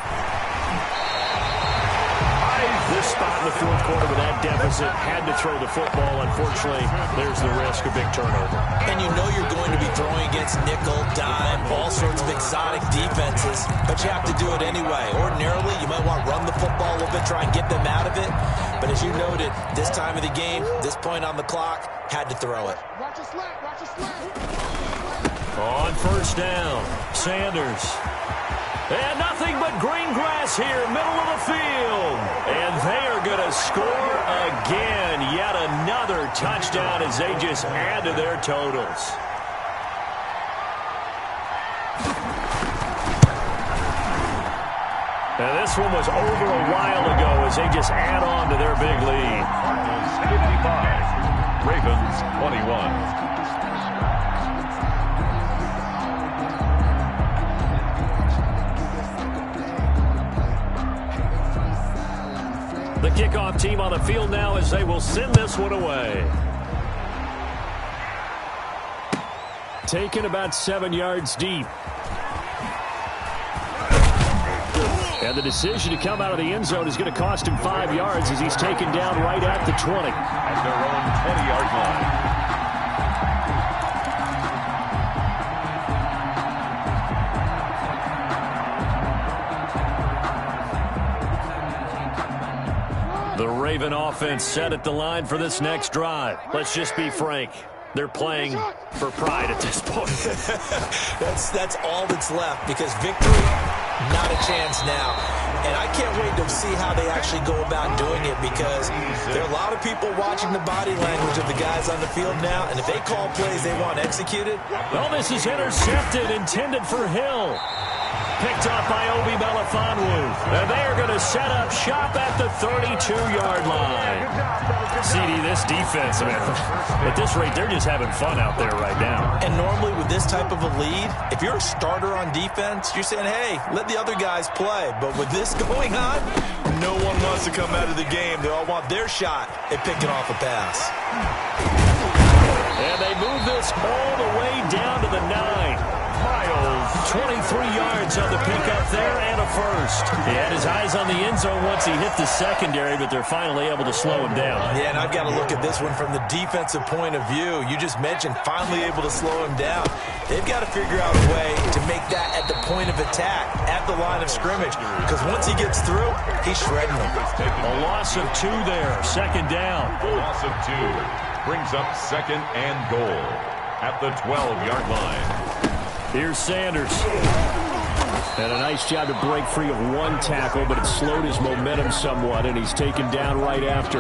This spot in the 4th quarter with that deficit, had to throw the football. Unfortunately, there's the risk of big turnover. And you know you're going to be throwing against nickel, dime, all sorts of exotic defenses, but you have to do it anyway. Ordinarily, you might want to run the football a little bit, try and get them out of it. But as you noted, this time of the game, this point on the clock, had to throw it. On 1st down, Sanders. And nothing but green grass here, middle of the field. And they are going to score again. Yet another touchdown as they just add to their totals. And this one was over a while ago as they just add on to their big lead. Cardinals 55, Ravens 21. The kickoff team on the field now as they will send this one away. Taken about 7 yards deep. And the decision to come out of the end zone is going to cost him 5 yards as he's taken down right at the 20. At their own 20-yard line. The Raven offense set at the line for this next drive. Let's just be frank. They're playing for pride at this point. That's all that's left because victory, not a chance now. And I can't wait to see how they actually go about doing it because there are a lot of people watching the body language of the guys on the field now. And if they call plays they want executed. Well, this is intercepted, intended for Hill. Picked off by Obi Melifonwu. And they are going to set up shop at the 32-yard line. CD, this defense, man, at this rate, they're just having fun out there right now. And normally with this type of a lead, if you're a starter on defense, you're saying, hey, let the other guys play. But with this going on, no one wants to come out of the game. They all want their shot at picking off a pass. And they move this all the way down to the 9. Miles, 23 yards on the pickup there and a first. He had his eyes on the end zone once he hit the secondary, but they're finally able to slow him down. Yeah, and I've got to look at this one from the defensive point of view. You just mentioned finally able to slow him down. They've got to figure out a way to make that at the point of attack, at the line of scrimmage, because once he gets through, he's shredding them. A loss of 2 there, 2nd down. A loss of 2 brings up 2nd and goal at the 12-yard line. Here's Sanders. And a nice job to break free of one tackle, but it slowed his momentum somewhat, and he's taken down right after.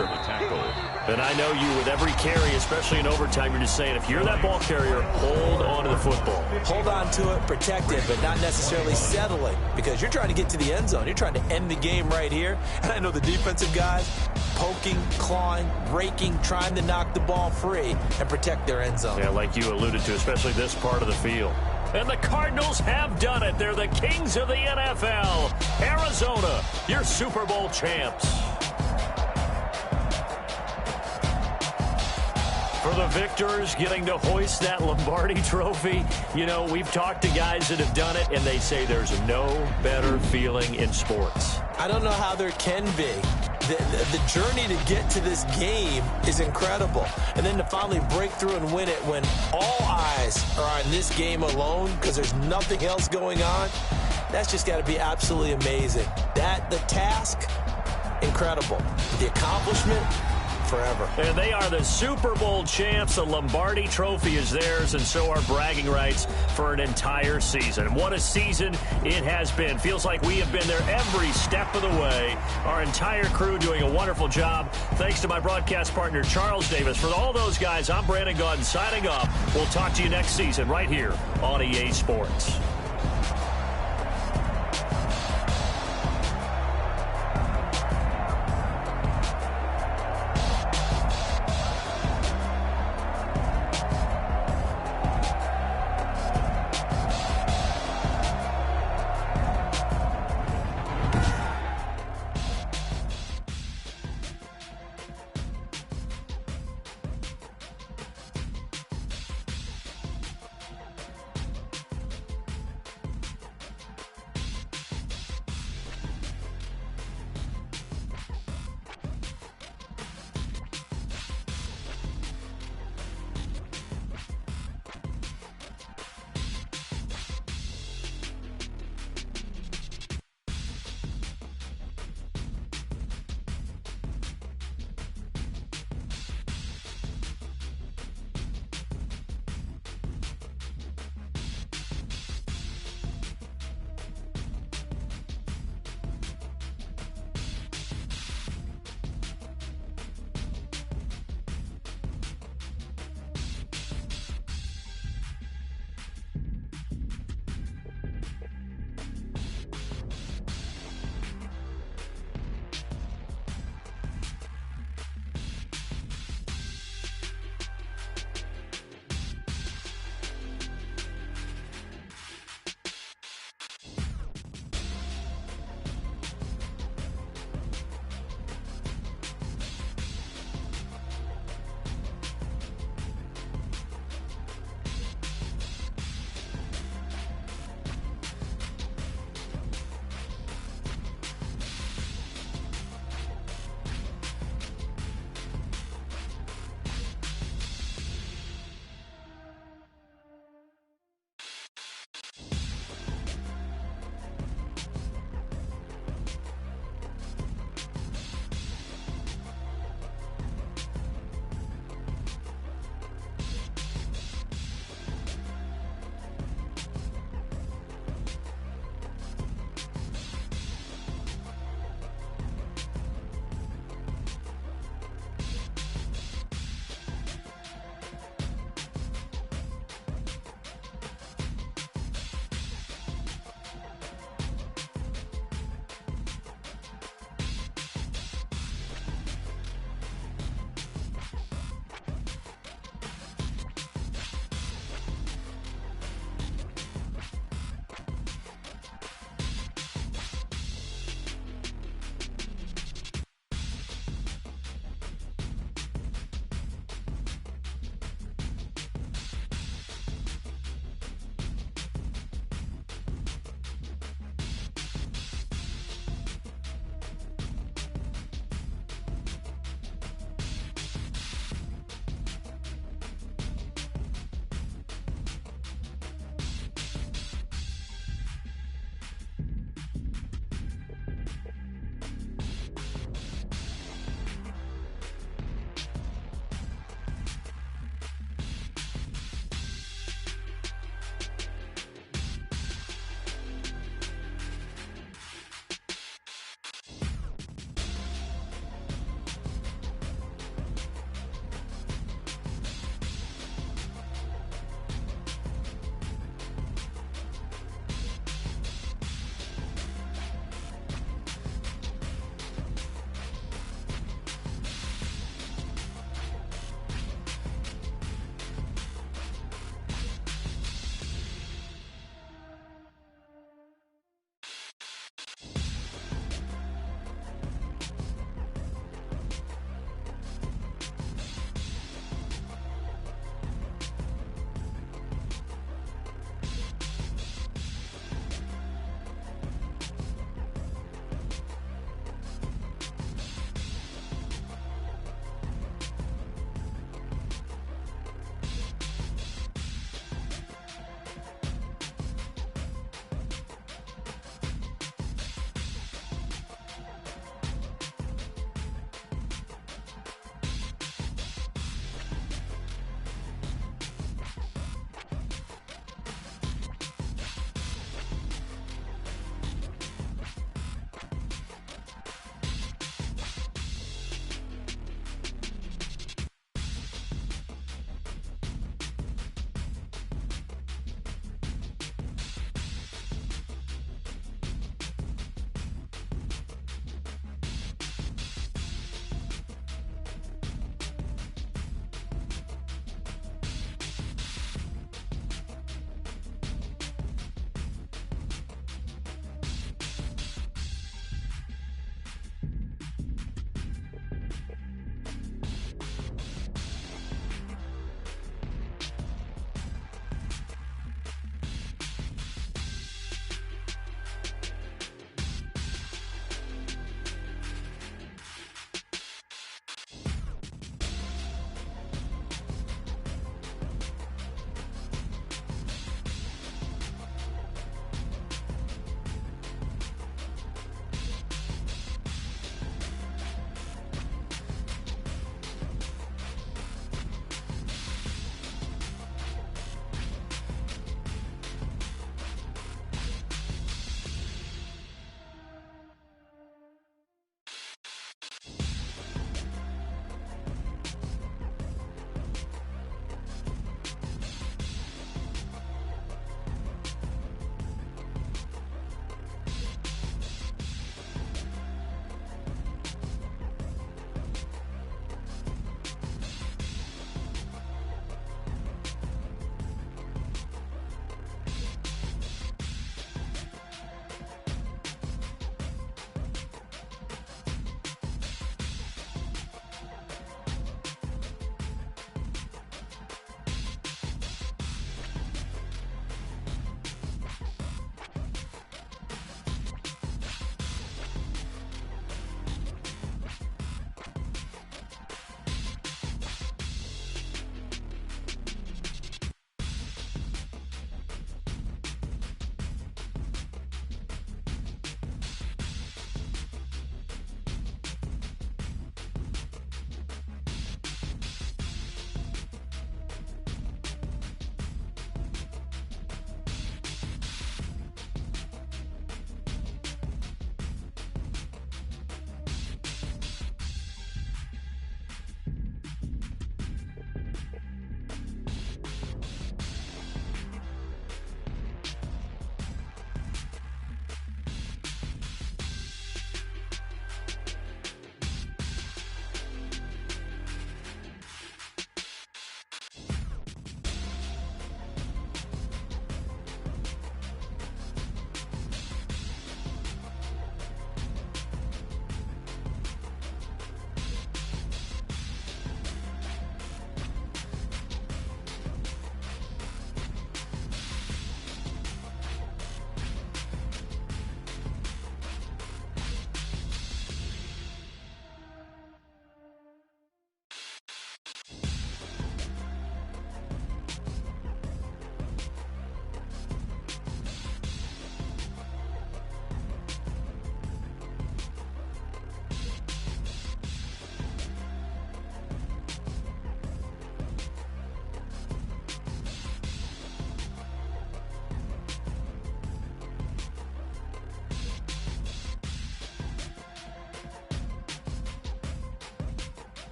And I know you, with every carry, especially in overtime, you're just saying, if you're that ball carrier, hold on to the football. Hold on to it, protect it, but not necessarily settling, because you're trying to get to the end zone. You're trying to end the game right here. And I know the defensive guys poking, clawing, breaking, trying to knock the ball free and protect their end zone. Yeah, like you alluded to, especially this part of the field. And the Cardinals have done it. They're the kings of the NFL. Arizona, your Super Bowl champs. For the victors, getting to hoist that Lombardi trophy, you know, we've talked to guys that have done it, and they say there's no better feeling in sports. I don't know how there can be. The journey to get to this game is incredible. And then to finally break through and win it when all eyes are on this game alone because there's nothing else going on, that's just got to be absolutely amazing. The task, incredible. The accomplishment, forever. And they are the Super Bowl champs. The Lombardi trophy is theirs, and so are bragging rights for an entire season. What a season it has been. Feels like we have been there every step of the way. Our entire crew doing a wonderful job. Thanks to my broadcast partner, Charles Davis. For all those guys, I'm Brandon Gauden signing off. We'll talk to you next season right here on EA Sports.